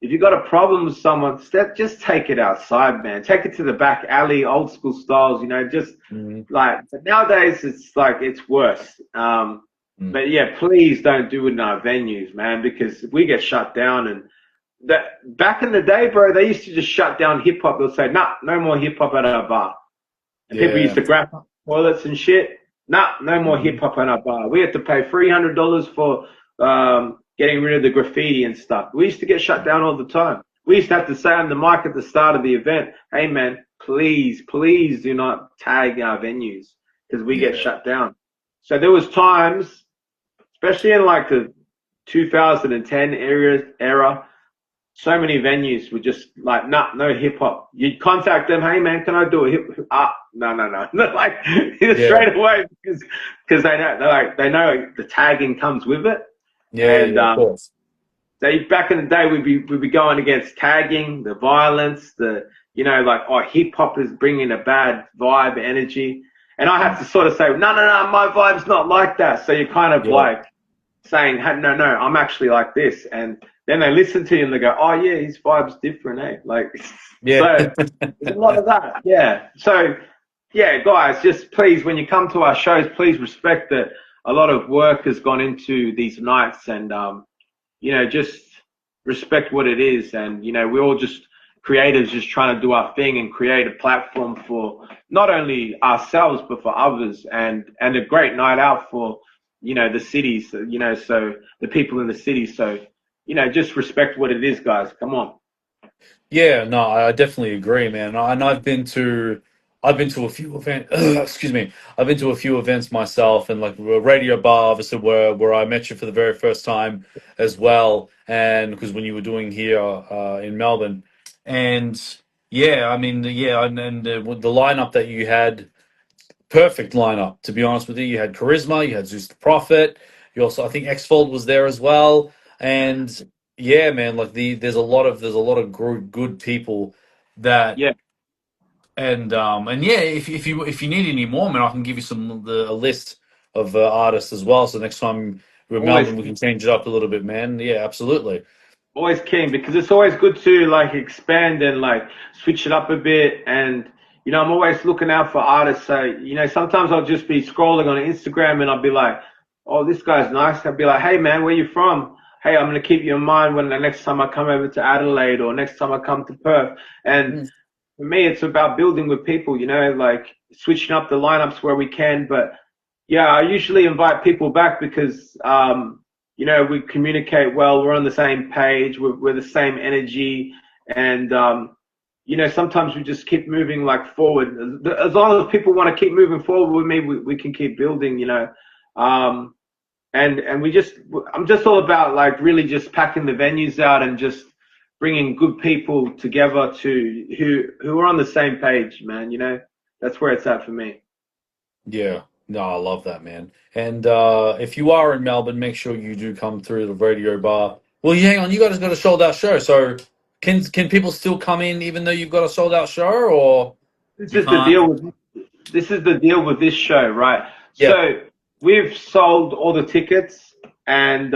if you got a problem with someone, just take it outside, man. Take it to the back alley, old school styles, just Mm. like, but nowadays it's like, it's worse. Mm. But yeah, please don't do it in our venues, man, because we get shut down. And that back in the day, bro, they used to just shut down hip hop. They'll say, nah, no more hip hop at our bar. And people used Yeah. to grab up toilets and shit. Nah, no more Mhm. hip hop at our bar. We had to pay $300 for getting rid of the graffiti and stuff. We used to get shut down all the time. We used to have to say on the mic at the start of the event, hey man, please, please do not tag our venues because we get Yeah. shut down. So there was times, especially in like the 2010 era, so many venues were just like, nah, no hip hop. You'd contact them, hey man, can I do a hip hop? No, no, no. Like Yeah. straight away because they know the tagging comes with it. Yeah. And Yeah. Of course. back in the day we'd be going against tagging, the violence, like, oh, hip hop is bringing a bad vibe, energy. And I have to sort of say, no, no, no, my vibe's not like that. So you're kind of Yeah. like saying, hey, no, no, I'm actually like this. And then they listen to you and they go, oh yeah, his vibe's different, eh? Like, Yeah. so there's a lot of that. Yeah. So yeah, guys, just please, when you come to our shows, please respect that a lot of work has gone into these nights, and just respect what it is. And we're all just creators, just trying to do our thing and create a platform for not only ourselves but for others, and a great night out for the cities, so the people in the city. So just respect what it is, guys. Come on. Yeah, no, I definitely agree, man. And I've been to a few events. Excuse me. I've been to a few events myself, and like a radio bar, obviously, where I met you for the very first time as well. And because when you were doing here in Melbourne, and yeah, I mean, yeah, and with the lineup that you had, perfect lineup. To be honest with you, you had Charisma, you had Zeus the Prophet. You also, I think, Xfold was there as well. And yeah, man, like there's a lot of good people that Yeah, and yeah, if you need any more, man, I can give you a list of artists as well. So next time we're in always Melbourne, we can change it up a little bit, man. Yeah, absolutely. always keen, because it's always good to like expand and like switch it up a bit. And I'm always looking out for artists. So sometimes I'll just be scrolling on Instagram and I'll be like, oh, this guy's nice. I'd be like, hey man, where you from? Hey, I'm gonna keep you in mind when the next time I come over to Adelaide or next time I come to Perth. And Mm. for me, it's about building with people, you know, like switching up the lineups where we can. But yeah, I usually invite people back because, you know, we communicate well. We're on the same page. We're the same energy. And, you know, sometimes we just keep moving like forward. As long as people want to keep moving forward with me, we can keep building, you know. Um, and I'm just all about like really just packing the venues out and just bringing good people together who are on the same page, man. You know, that's where it's at for me. Yeah, no, I love that, man. And if you are in Melbourne, make sure you do come through the radio bar. Well, hang on, you guys got a sold out show, so can people still come in even though you've got a sold out show, or This you is the can't? deal with this is the deal with this show, right? Yeah. So we've sold all the tickets, and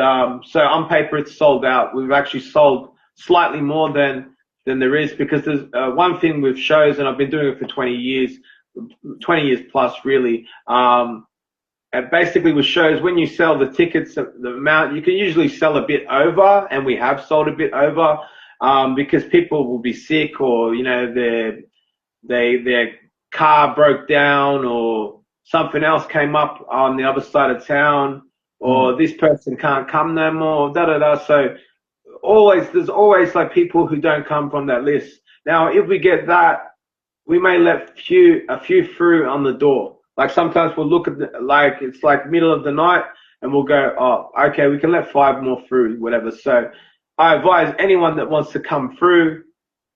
so on paper it's sold out. We've actually sold slightly more than there is because there's one thing with shows, and I've been doing it for 20 years, 20 years plus, really. And basically with shows, when you sell the tickets, the amount you can usually sell a bit over, and we have sold a bit over because people will be sick or you know their car broke down or something else came up on the other side of town Mm. or this person can't come no more, da da da. So there's always like people who don't come from that list. Now, if we get that, we may let a few through on the door. Like sometimes we'll look at like it's like middle of the night and we'll go, oh, okay, we can let 5 more through, whatever. So I advise anyone that wants to come through,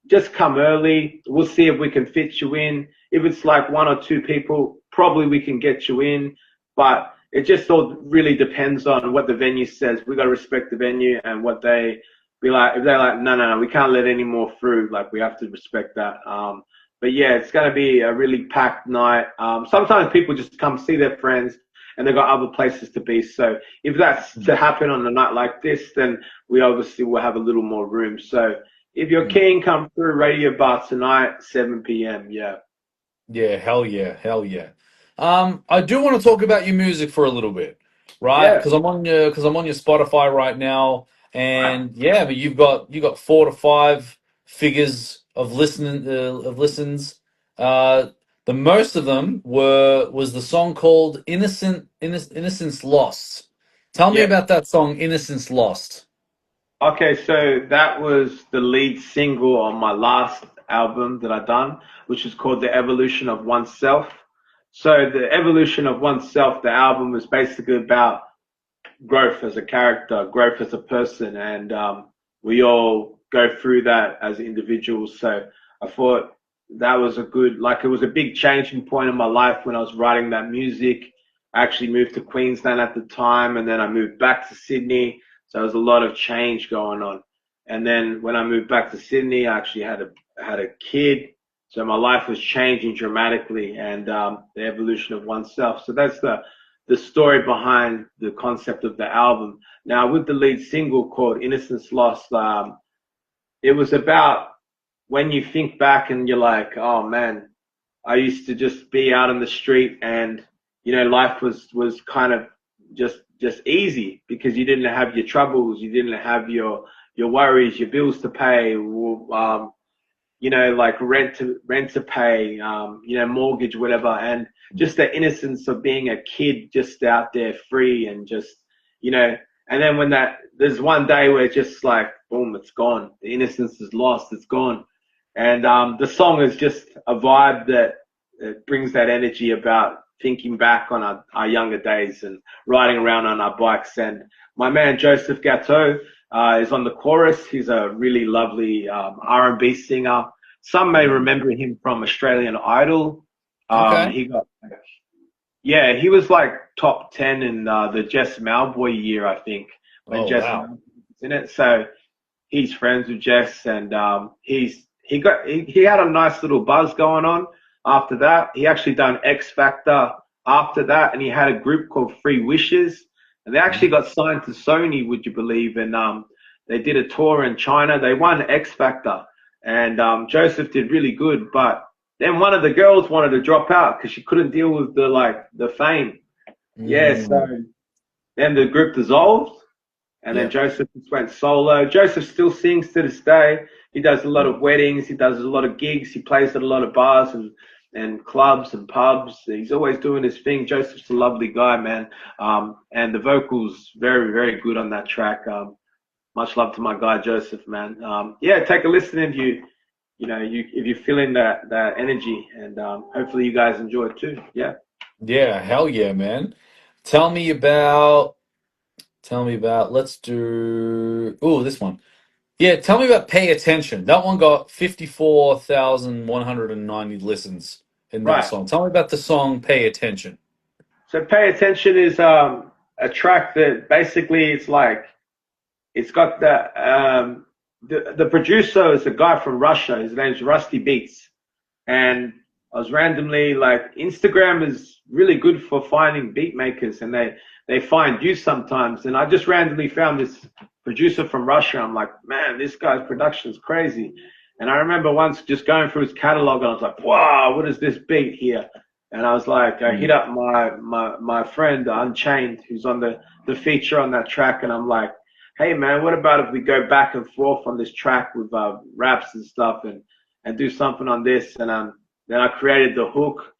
just come early. We'll see if we can fit you in. If it's like 1 or 2 people, probably we can get you in. But it just all really depends on what the venue says. We got to respect the venue and what they be like. If they're like, no, we can't let any more through, like we have to respect that. But yeah, it's going to be a really packed night. Sometimes people just come see their friends and they've got other places to be. So if that's to happen on a night like this, then we obviously will have a little more room. So if you're Mm. keen, come through Radio Bar tonight, 7 p.m. Yeah. Yeah, hell yeah, hell yeah. I do want to talk about your music for a little bit, right? Yeah. Because I'm on your Spotify right now, Right. and yeah, but you got 4 to 5 figures of listens. Uh, the most of them was the song called Innocence Lost. Tell me Yeah. about that song, Innocence Lost. Okay, so that was the lead single on my last album that I done, which is called The Evolution of Oneself. So the evolution of oneself, the album was basically about growth as a character, growth as a person, and we all go through that as individuals. So I thought that was it was a big changing point in my life when I was writing that music. I actually moved to Queensland at the time, and then I moved back to Sydney. So there was a lot of change going on. And then when I moved back to Sydney, I actually had a kid. So my life was changing dramatically, and the evolution of oneself. So that's the story behind the concept of the album. Now, with the lead single called Innocence Lost, it was about when you think back and you're like, oh man, I used to just be out on the street and, you know, life was kind of just easy because you didn't have your troubles, you didn't have your worries, your bills to pay, you know, like rent to pay, you know, mortgage, whatever, and just the innocence of being a kid, just out there free and just, you know, and then when there's one day where it's just like, boom, it's gone. The innocence is lost. It's gone. And the song is just a vibe that brings that energy about thinking back on our younger days and riding around on our bikes. And my man Joseph Gatto is on the chorus. He's a really lovely R&B singer. Some may Mm. remember him from Australian Idol. Okay. He got Yeah, he was like top 10 in the Jess Malboy year, I think, when Oh Jess wow. Malboy was in it. So he's friends with Jess, and he had a nice little buzz going on after that. He actually done X Factor after that, and he had a group called Free Wishes, and they actually got signed to Sony, would you believe? And they did a tour in China. They won X Factor, and Joseph did really good, but then one of the girls wanted to drop out because she couldn't deal with the fame. Yeah, so Mm. Then the group dissolved, and then Yeah. Joseph just went solo. Joseph still sings to this day. He does a lot of weddings. He does a lot of gigs. He plays at a lot of bars and clubs and pubs. He's always doing his thing. Joseph's a lovely guy, man. And the vocals very, very good on that track. Much love to my guy Joseph, man. Yeah, take a listen if if you're feeling that energy, and hopefully you guys enjoy it too. Yeah. Yeah, hell yeah, man. Tell me about, let's do, oh, this one. Yeah, tell me about Pay Attention. That one got 54,190 listens in that Right. song. Tell me about the song Pay Attention. So pay attention is a track that basically it's like it's got the producer is a guy from Russia. His name's Rusty Beats, and I was randomly like Instagram is really good for finding beat makers, and they find you sometimes. And I just randomly found this producer from Russia. I'm like, man, this guy's production's crazy. And I remember once just going through his catalog, and I was like, wow, what is this beat here? And I was like, I hit Mm. up my friend Unchained, who's on the feature on that track, and I'm like, hey man, what about if we go back and forth on this track with raps and stuff, and do something on this? And then I created the hook,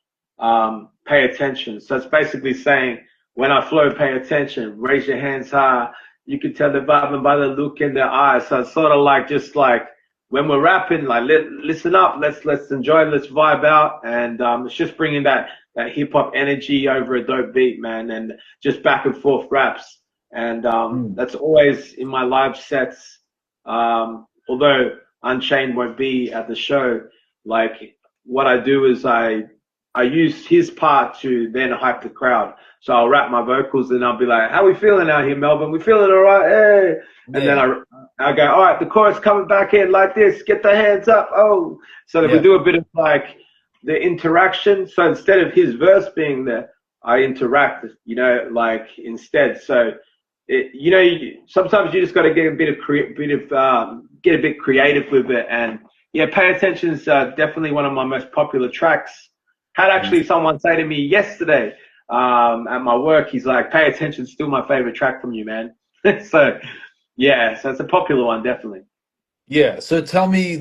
pay attention. So it's basically saying, when I flow, pay attention, raise your hands high. You can tell the vibe by the look in their eyes. So it's sort of like just like when we're rapping, like listen up, let's enjoy, let's vibe out, and it's just bringing that hip hop energy over a dope beat, man, and just back and forth raps, and Mm. that's always in my live sets. Although Unchained won't be at the show, like what I do is I use his part to then hype the crowd. So I'll rap my vocals and I'll be like, "How we feeling out here, Melbourne? We feeling all right? Hey!" And then Yeah, I go, "All right, the chorus coming back in like this. Get the hands up, oh!" So that we yeah. do a bit of like the interaction. So instead of his verse being there, I interact, like instead. So sometimes you just got to get a bit of get a bit creative with it. And yeah, pay attention is definitely one of my most popular tracks. Had actually someone say to me yesterday at my work, he's like, "Pay attention, still my favorite track from you, man." So yeah, so it's a popular one, definitely. Yeah, so tell me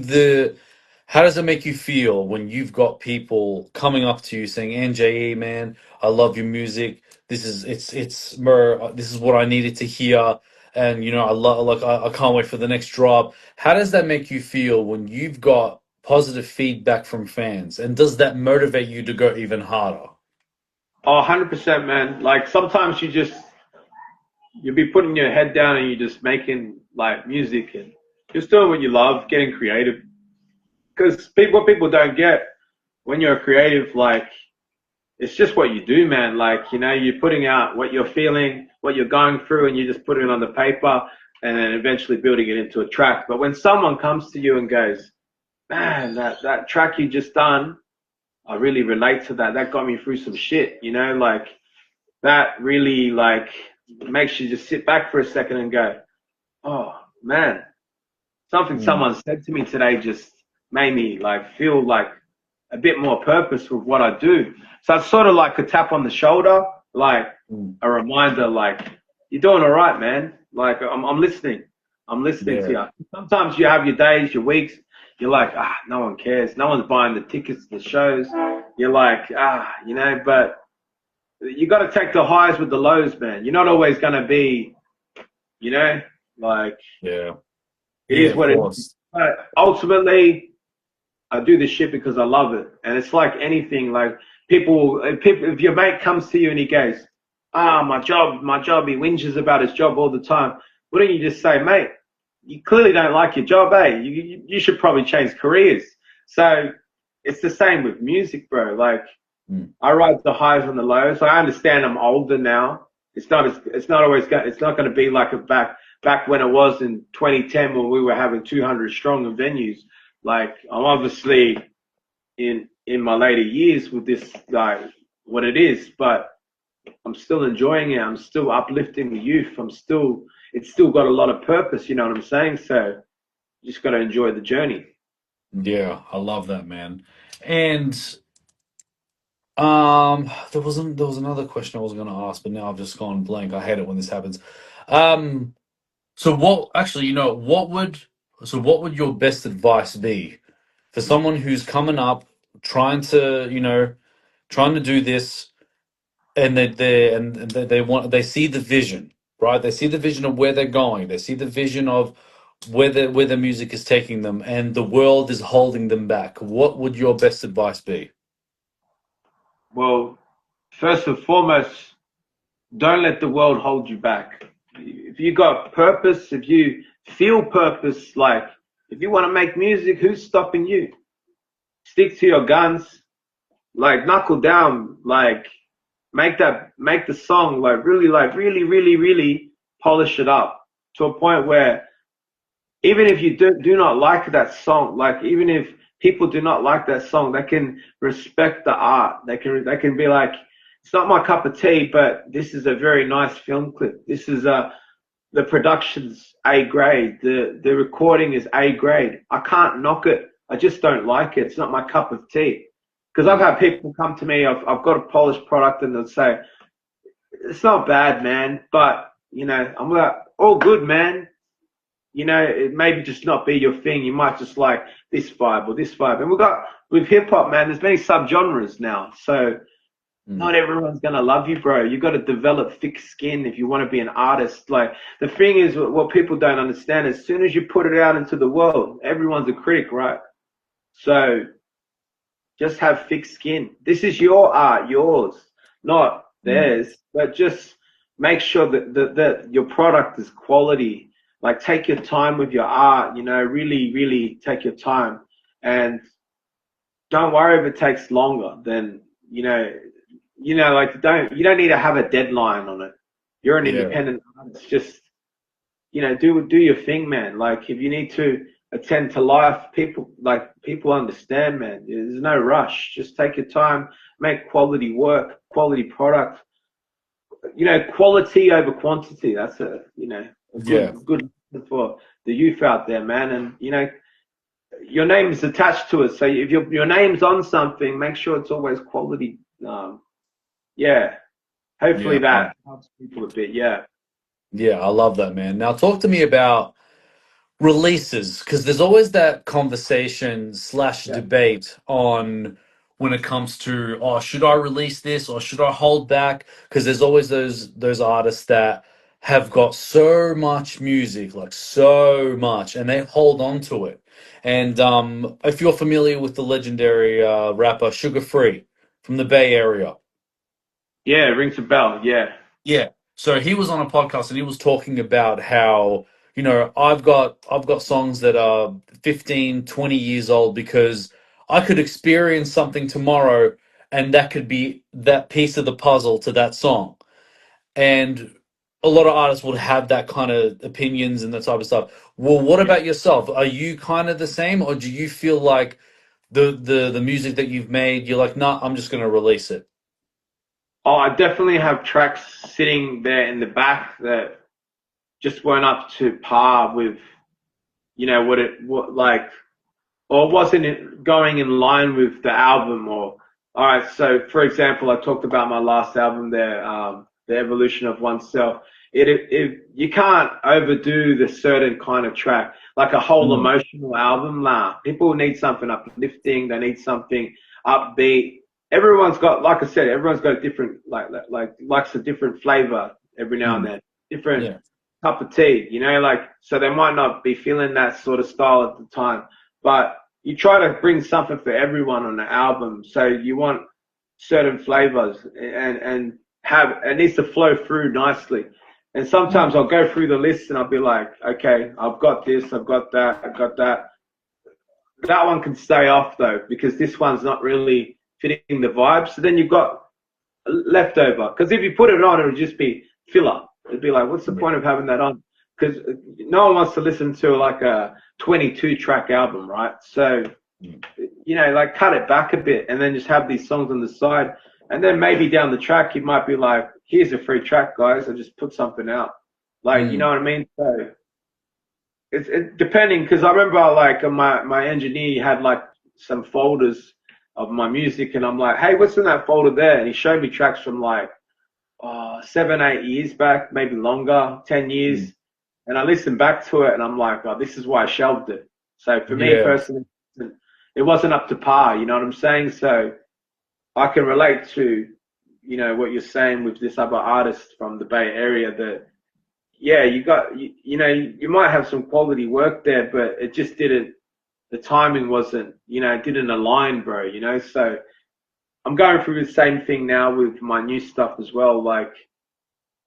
how does it make you feel when you've got people coming up to you saying, NJE, man, I love your music. This is what I needed to hear. And I love I can't wait for the next drop. How does that make you feel when you've got positive feedback from fans? And does that motivate you to go even harder? Oh, 100%, man. Like sometimes you'll be putting your head down and you're just making like music and just doing what you love, getting creative. Because what people don't get when you're a creative, like it's just what you do, man. Like, you're putting out what you're feeling, what you're going through, and you just put it on the paper and then eventually building it into a track. But when someone comes to you and goes, man, that track you just done, I really relate to that. That got me through some shit, like that really like makes you just sit back for a second and go, oh man, something Mm, someone said to me today just made me like feel like a bit more purpose with what I do. So it's sort of like a tap on the shoulder, like mm, a reminder, like you're doing all right, man. Like I'm listening. I'm listening to yeah, you. Sometimes you have your days, your weeks. You're like, no one cares. No one's buying the tickets to the shows. You're like, but you got to take the highs with the lows, man. You're not always going to be, you know, like yeah, it yeah, is of what it is. course. But ultimately, I do this shit because I love it, and it's like anything. Like if your mate comes to you and he goes, my job," he whinges about his job all the time. Why don't you just say, "Mate, you clearly don't like your job, eh? You should probably change careers." So it's the same with music, bro. Like Mm, I ride the highs and the lows. I understand I'm older now. It's not always it's not going to be like a back when it was in 2010 when we were having 200 strong in venues. Like I'm obviously in my later years with this like what it is, but I'm still enjoying it. I'm still uplifting the youth. It's still got a lot of purpose. You know what I'm saying? So you just got to enjoy the journey. yeah, I love that, man. And There was another question I was going to ask, but now I've just gone blank. I hate it when this happens. Um, so what? Actually, what would your best advice be for someone who's coming up, trying to, trying to do this, and they see the vision, right? They see the vision of where they're going. They see the vision of where the music is taking them, and the world is holding them back. What would your best advice be? Well, first and foremost, don't let the world hold you back. If you got purpose, if you feel purpose, like if you want to make music, who's stopping you? Stick to your guns, like knuckle down, make the song like really polish it up to a point where even if you do not like that song, like even if people do not like that song, they can respect the art. They can be like, it's not my cup of tea, but this is a very nice film clip. This is the production's A grade. The recording is A grade. I can't knock it. I just don't like it. It's not my cup of tea. Because I've Mm. had people come to me. I've got a polished product, and they'll say it's not bad, man. But I'm like, all good, man. It maybe just not be your thing. You might just like this vibe or this vibe. And with hip hop, man, there's many subgenres now. So Mm. not everyone's gonna love you, bro. You got to develop thick skin if you want to be an artist. Like the thing is, what people don't understand, as soon as you put it out into the world, everyone's a critic, right? So just have thick skin. This is your art, yours, not Mm. theirs. But just make sure that your product is quality. Like take your time with your art, really take your time. And don't worry if it takes longer than, like you don't need to have a deadline on it. You're an Yeah. independent artist. Just, do your thing, man. Like if you need to attend to life, people understand, man. There's no rush. Just take your time, make quality work, quality product. Quality over quantity. That's a Yeah. good for the youth out there, man. And your name is attached to it. So if your name's on something, make sure it's always quality. Yeah. Hopefully Yeah. that helps people a bit. Yeah. Yeah, I love that, man. Now talk to me about releases, because there's always that conversation slash Yeah. debate on when it comes to, oh, should I release this or should I hold back? Because there's always those artists that have got so much music, like so much, and they hold on to it. And if you're familiar with the legendary rapper Sugar Free from the Bay Area. Yeah. Rings a bell. Yeah. Yeah. So he was on a podcast and he was talking about how, I've got songs that are 15, 20 years old because I could experience something tomorrow and that could be that piece of the puzzle to that song. And a lot of artists would have that kind of opinions and that type of stuff. Well, what Yeah. about yourself? Are you kind of the same, or do you feel like the music that you've made, you're like, nah, I'm just gonna release it? Oh, I definitely have tracks sitting there in the back that just weren't up to par with, what like, or wasn't going in line with the album. Or all right, so for example, I talked about my last album there, the evolution of oneself. It you can't overdo the certain kind of track, like a whole Mm. emotional album. Nah, people need something uplifting. They need something upbeat. Everyone's got, like I said, everyone's got a different, likes a different flavor every now and Mm. then, different Yeah. cup of tea, like, so they might not be feeling that sort of style at the time, but you try to bring something for everyone on the album. So you want certain flavors, and have it needs to flow through nicely. And sometimes Mm. I'll go through the list and I'll be like, okay, I've got this, I've got that, I've got that. That one can stay off though, because this one's not really fitting the vibe. So then you've got leftover. Because if you put it on, it would just be filler. It'd be like, what's the Yeah. point of having that on? Because no one wants to listen to like a 22 track album, right? So, Mm. like cut it back a bit and then just have these songs on the side. And then maybe down the track, you might be like, here's a free track, guys. I just put something out. Like, you know Mm. what I mean? So it's depending, because I remember like my engineer had like some folders of my music, and I'm like, hey, what's in that folder there? And he showed me tracks from like 7, 8 years back, maybe longer, 10 years. Mm. And I listened back to it, and I'm like, oh, this is why I shelved it. So for me Yeah. personally, it wasn't up to par. You know what I'm saying? So I can relate to, what you're saying with this other artist from the Bay Area. That yeah, you might have some quality work there, but it just didn't. The timing wasn't, it didn't align, bro. So I'm going through the same thing now with my new stuff as well. I've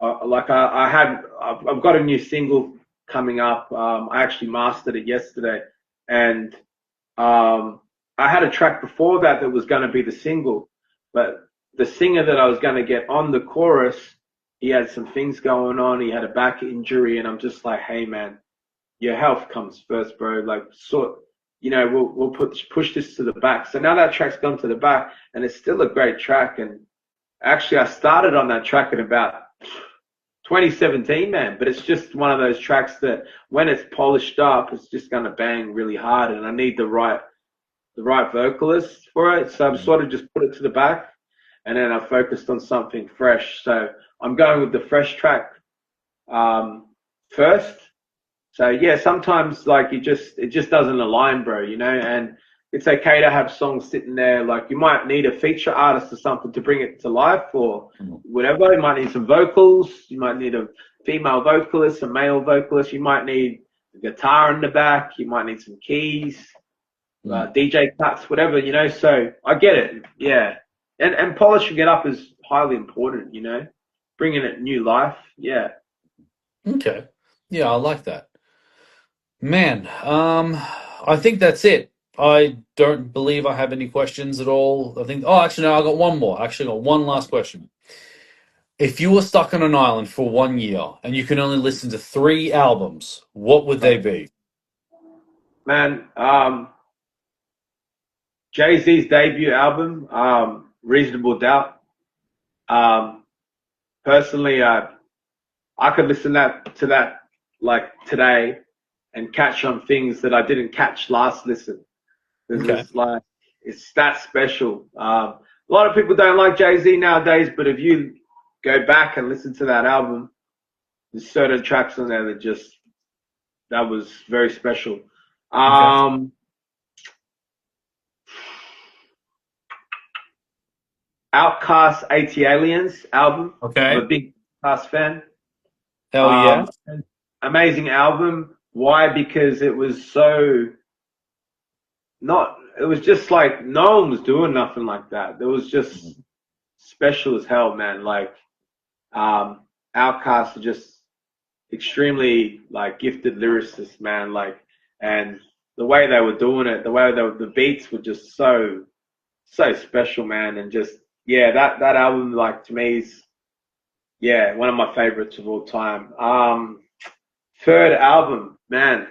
got a new single coming up. I actually mastered it yesterday, and I had a track before that was going to be the single, but the singer that I was going to get on the chorus, he had some things going on. He had a back injury, and I'm just like, hey man, your health comes first, bro. Like, we'll push this to the back. So now that track's gone to the back, and it's still a great track. And actually, I started on that track at about 2017, man. But it's just one of those tracks that when it's polished up, it's just gonna bang really hard. And I need the right vocalist for it. So I've sort of just put it to the back, and then I focused on something fresh. So I'm going with the fresh track first. So yeah, sometimes like it just doesn't align, bro. And it's okay to have songs sitting there. Like you might need a feature artist or something to bring it to life or whatever. You might need some vocals. You might need a female vocalist, a male vocalist. You might need a guitar in the back. You might need some keys, DJ cuts, whatever. So I get it. Yeah, and polishing it up is highly important. Bringing it new life. Yeah. Okay. Yeah, I like that. Man, I think that's it. I don't believe I have any questions at all. I think, oh, actually, no, I got one more. I actually got one last question. If you were stuck on an island for 1 year and you can only listen to 3 albums, what would they be? Man, Jay-Z's debut album, Reasonable Doubt. Um, Personally, I could listen to that like today and catch on things that I didn't catch last listen. Okay. It's that special. A lot of people don't like Jay-Z nowadays, but if you go back and listen to that album, there's certain tracks on there that was very special. Okay. Outcast AT Aliens album. I'm a Okay. big Outcast fan. Hell yeah. Um, Amazing album. Why? Because it was so not. It was just like no one was doing nothing like that. It was just special as hell, man. Like Outcast are just extremely like gifted lyricists, man. Like and the way they were doing it, the beats were just so special, man. And just yeah, that album like to me is yeah one of my favorites of all time. Third album, man.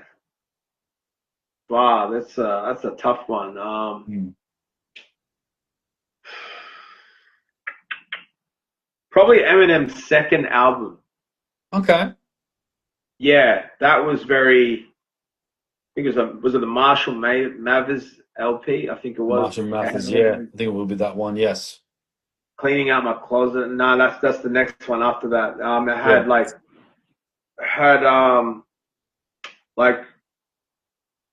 Wow, that's a tough one. Mm. Probably Eminem's second album. Okay. Yeah, that was very. I think was it the Marshall Mathers LP? I think it was. Martian Mathers, yeah. And I think it will be that one, yes. Cleaning out my closet. No, that's the next one after that. It Yeah. had like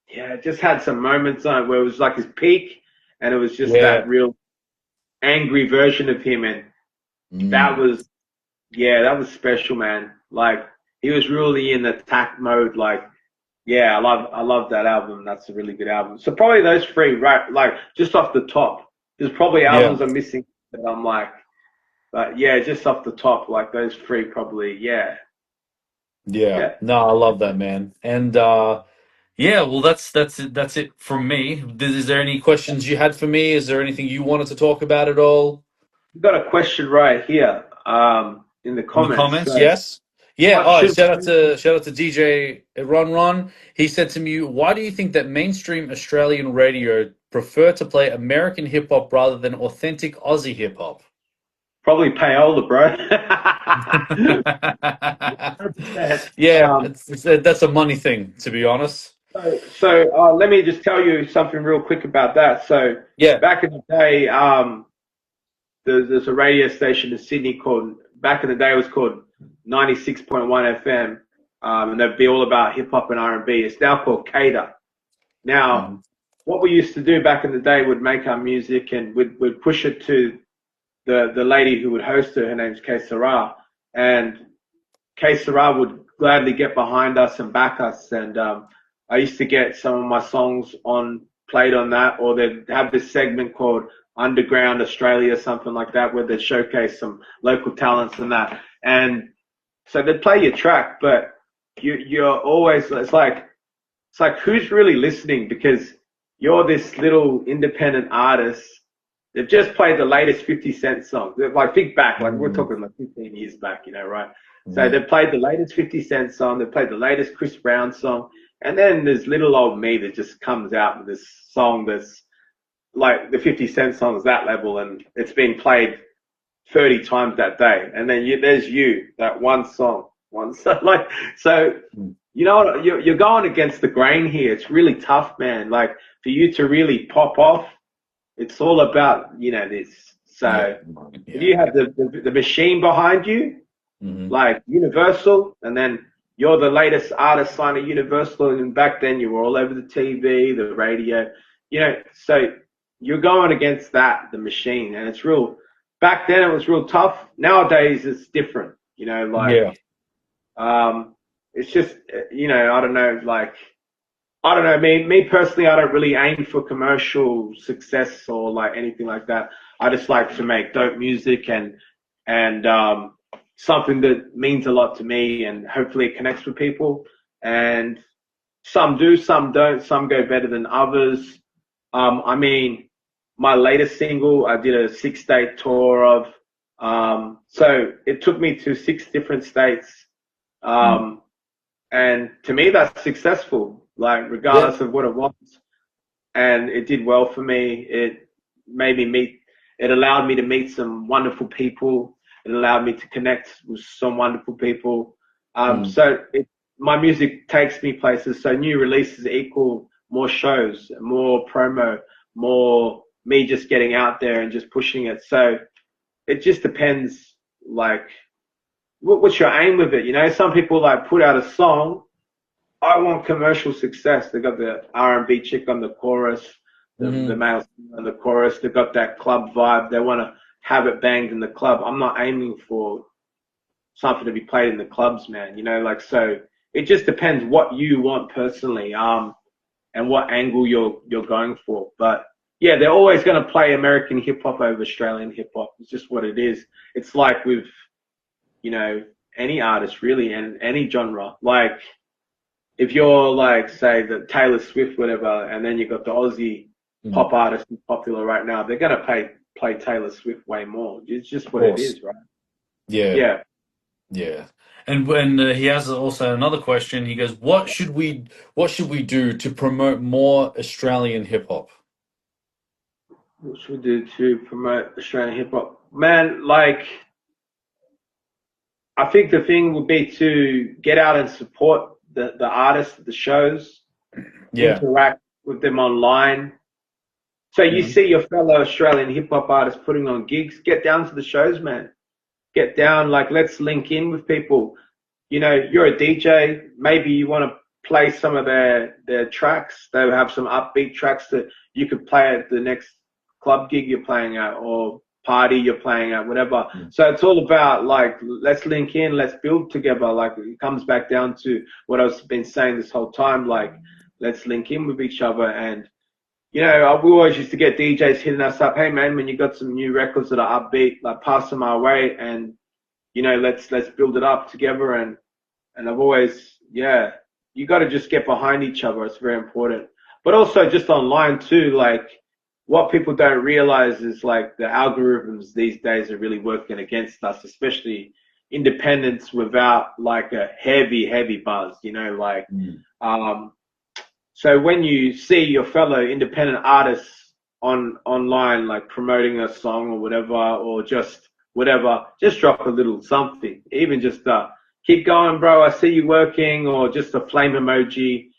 yeah, it just had some moments on it where it was like his peak, and it was just Yeah. that real angry version of him, and that Mm. was yeah, that was special, man. Like he was really in attack mode. Like yeah, I love that album. That's a really good album. So probably those three, right? Like just off the top. There's probably Yeah. albums I'm missing that I'm like, but yeah, just off the top, like those three probably. Yeah, Yeah. yeah. No, I love that, man. And yeah, well that's it from me. Is there any questions you had for me? Is there anything you wanted to talk about at all? We've got a question right here, in the In the comments. comments, So yes. Yeah, what oh, should shout out to DJ Ron. He said to me, "Why do you think that mainstream Australian radio prefer to play American hip hop rather than authentic Aussie hip hop?" probably payola, bro. 100%. Yeah, Um, that's a money thing, to be honest. So let me just tell you something real quick about that. So Yeah. back in the day, there's a radio station in Sydney called, back in the day it was called 96.1 FM, and they'd be all about hip hop and R&B. It's now called Cater. Now, Mhm. what we used to do back in the day would make our music and we'd push it to the lady who would host it. Her name's Kay Sarah, and Kay Sarah would gladly get behind us and back us. And I used to get some of my songs on played on that, or they'd have this segment called Underground Australia, something like that, where they'd showcase some local talents and that. And so they'd play your track, but you're always, it's like who's really listening, because you're this little independent artist. They've just played the latest 50 Cent song. Like, think back, like we're Mm. talking like 15 years back, right? So Yeah. they've played the latest 50 Cent song. They've played the latest Chris Brown song. And then there's little old me that just comes out with this song that's like the 50 Cent song is that level, and it's been played 30 times that day. And then there's you, that one song. Like, so Mm. you're going against the grain here. It's really tough, man. Like, for you to really pop off, it's all about, this. Yeah. So if Yeah. you have the machine behind you, Hmm. like Universal, and then you're the latest artist signed at Universal, and back then you were all over the TV, the radio, so you're going against the machine, and it's real. Back then it was real tough. Nowadays it's different, like, Yeah. it's just, I don't know, like, I don't know. Me personally, I don't really aim for commercial success or like anything like that. I just like to make dope music and something that means a lot to me, and hopefully it connects with people. And some do, some don't. Some go better than others. I mean, my latest single, I did a 6-state tour of. So it took me to 6 different states. Mm. Um, and to me, that's successful, like, Yeah. regardless of what it was. And it did well for me. Made me meet, it allowed me to meet some wonderful people. It allowed me to connect with some wonderful people. Mm. My music takes me places. So new releases equal more shows, more promo, more me just getting out there and just pushing it. So it just depends, like, what's your aim with it? Some people like put out a song. I want commercial success. They got the R&B chick on the chorus, the Hmm. male singer on the chorus. They got that club vibe. They want to have it banged in the club. I'm not aiming for something to be played in the clubs, man. Like, so it just depends what you want personally, and what angle you're going for. But yeah, they're always going to play American hip hop over Australian hip hop. It's just what it is. It's like with, you know, any artist really, and any genre. Like, if you're like, say, the Taylor Swift, whatever, and then you got the Aussie Mm. pop artist who's popular right now, they're gonna play Taylor Swift way more. It's just Of what it course. is, right? Yeah. Yeah. Yeah. And when he has also another question, he goes, what should we do to promote more Australian hip hop?" What should we do to promote Australian hip hop? Man, like, I think the thing would be to get out and support the artists, the shows, Yeah. interact with them online. So you Mhm. see your fellow Australian hip hop artists putting on gigs, get down to the shows, man. Get down, like, let's link in with people. You're a DJ, maybe you want to play some of their tracks. They have some upbeat tracks that you could play at the next club gig you're playing at, or party you're playing at, whatever. Mm. So it's all about, like, let's link in, let's build together. Like, it comes back down to what I've been saying this whole time, like, let's link in with each other. And we always used to get DJs hitting us up, hey man, when you got some new records that are upbeat, like, pass them our way, and let's build it up together. And I've always, yeah, you got to just get behind each other. It's very important. But also just online too, like, what people don't realize is, like, the algorithms these days are really working against us, especially independents without like a heavy buzz, like, Mm. um, so when you see your fellow independent artists online, like, promoting a song or whatever, or just whatever, just drop a little something, even just keep going, bro. I see you working, or just a flame emoji.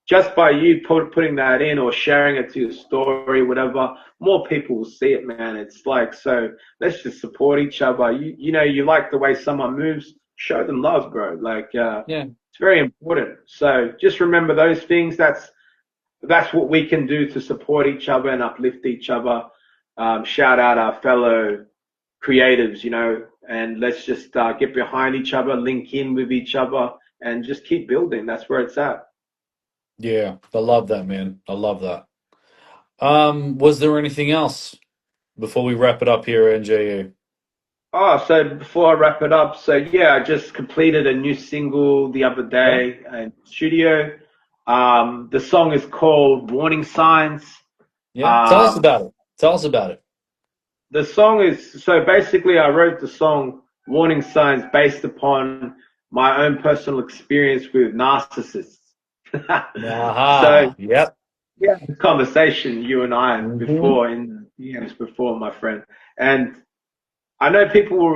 just by you putting that in or sharing it to your story, whatever, more people will see it, man. It's like, so let's just support each other. You know, you like the way someone moves, show them love, bro. Like, Yeah. it's very important. So just remember those things. That's what we can do to support each other and uplift each other. Shout out our fellow creatives, you know, and let's just get behind each other, link in with each other, and just keep building. That's where it's at. Yeah. I love that, man. I love that. Was there anything else before we wrap it up here, NJE? Oh, so before I wrap it up, so yeah, I just completed a new single the other Yeah. day in studio. The song is called Warning Signs. Yeah. Tell us Um, about it. Tell us about it. the song is, so basically I wrote the song Warning Signs based upon my own personal experience with narcissists. So Aha. Yep. yeah, this conversation you and I Hmm. before in years before, my friend, and I know people will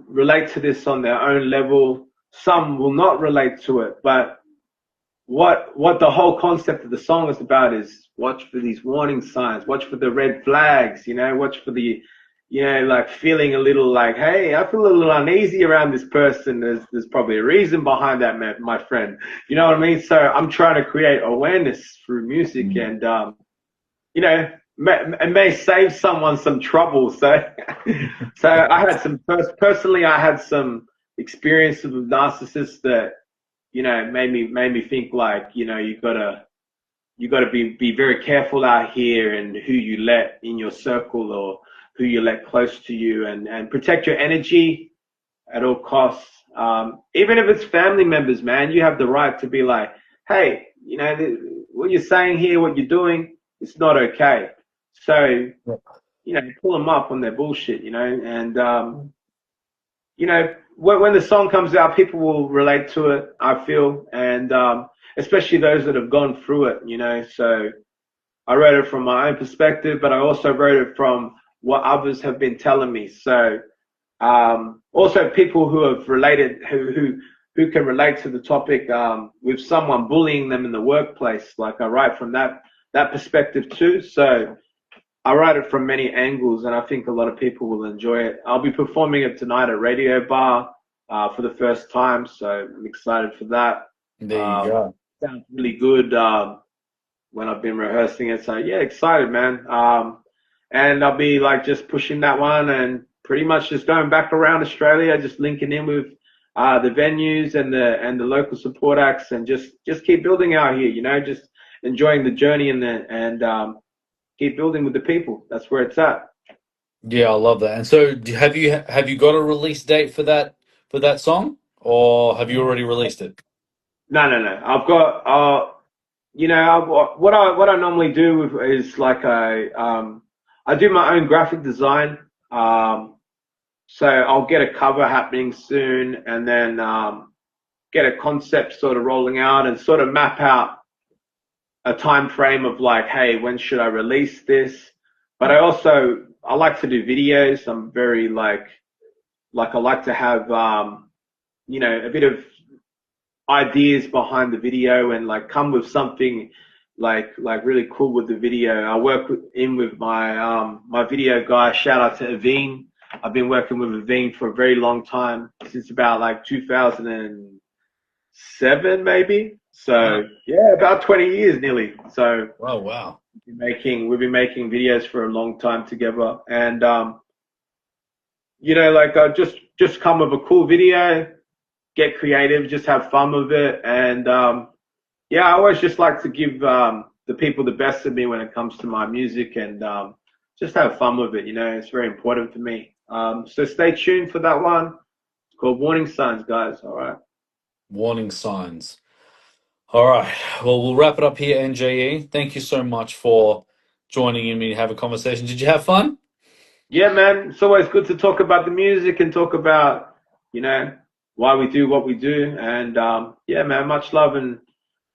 relate to this on their own level. Some will not relate to it, but what the whole concept of the song is about is watch for these warning signs, watch for the red flags, you know, watch for the, you know, like feeling a little like, hey, I feel a little uneasy around this person. There's probably a reason behind that, man, my friend. You know what I mean? So I'm trying to create awareness through music, and you know, it may save someone some trouble. So, so I had some personally, I had some experiences with narcissists that, you know, made me think like, you know, you gotta be very careful out here and who you let in your circle or who you let close to you, and protect your energy at all costs. Even if it's family members, man, you have the right to be like, hey, you know, what you're saying here, what you're doing, it's not okay. So, you know, pull them up on their bullshit, you know, and you know, when the song comes out, people will relate to it, I feel, and especially those that have gone through it, you know. So I wrote it from my own perspective, but I also wrote it from what others have been telling me. So also people who have related, who can relate to the topic, with someone bullying them in the workplace. Like I write from that perspective too. So I write it from many angles, and I think a lot of people will enjoy it. I'll be performing it tonight at Radio Bar for the first time, so I'm excited for that. There you Um, go. sounds really good when I've been rehearsing it. So yeah, excited, man. And I'll be like just pushing that one, and pretty much just going back around Australia, just linking in with the venues and the local support acts, and just keep building out here. You know, just enjoying the journey and keep building with the people. That's where it's at. Yeah, I love that. And so, have you got a release date for that song, or have you already released it? No, no, no. I've got you know, what I normally do is like I do my own graphic design. So I'll get a cover happening soon, and then get a concept sort of rolling out, and sort of map out a time frame of like, hey, when should I release this? But I like to do videos. I'm very like I like to have you know, a bit of ideas behind the video, and like come with something like really cool with the video. I work with my video guy. Shout out to Aveen. I've been working with Aveen for a very long time, since about like 2007 maybe. So Wow. yeah, about 20 years nearly. So Oh, wow. we've been making videos for a long time together, and you know, like I just come with a cool video, get creative, just have fun with it, and yeah, I always just like to give the people the best of me when it comes to my music, and just have fun with it. You know, it's very important for me. So stay tuned for that one. It's called Warning Signs, guys. All right. Warning signs. All right. Well, we'll wrap it up here, NJE. Thank you so much for joining in me to have a conversation. Did you have fun? Yeah, man. It's always good to talk about the music and talk about, you know, why we do what we do. And yeah, man, much love and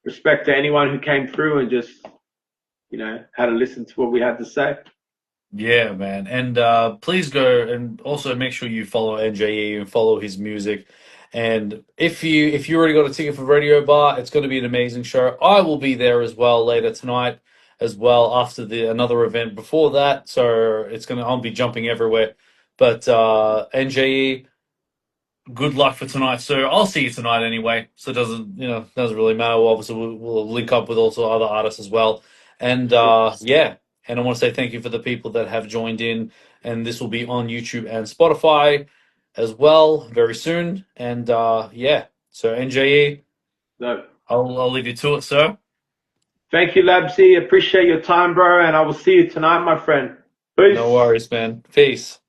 respect to anyone who came through and just, you know, had to listen to what we had to say. Yeah, man. And please go and also make sure you follow NJE and follow his music. And if you already got a ticket for Radio Bar, it's going to be an amazing show. I will be there as well later tonight, as well after the another event before that. So I'll be jumping everywhere. But NJE, good luck for tonight, sir. I'll see you tonight anyway, so it doesn't really matter. Obviously, we'll link up with also other artists as well, and Sure. yeah. And I want to say thank you for the people that have joined in, and this will be on YouTube and Spotify as well very soon. And yeah, so NJE, No. I'll leave you to it, sir. Thank you, Labzy. Appreciate your time, bro, and I will see you tonight, my friend. No Peace. worries, man. Peace.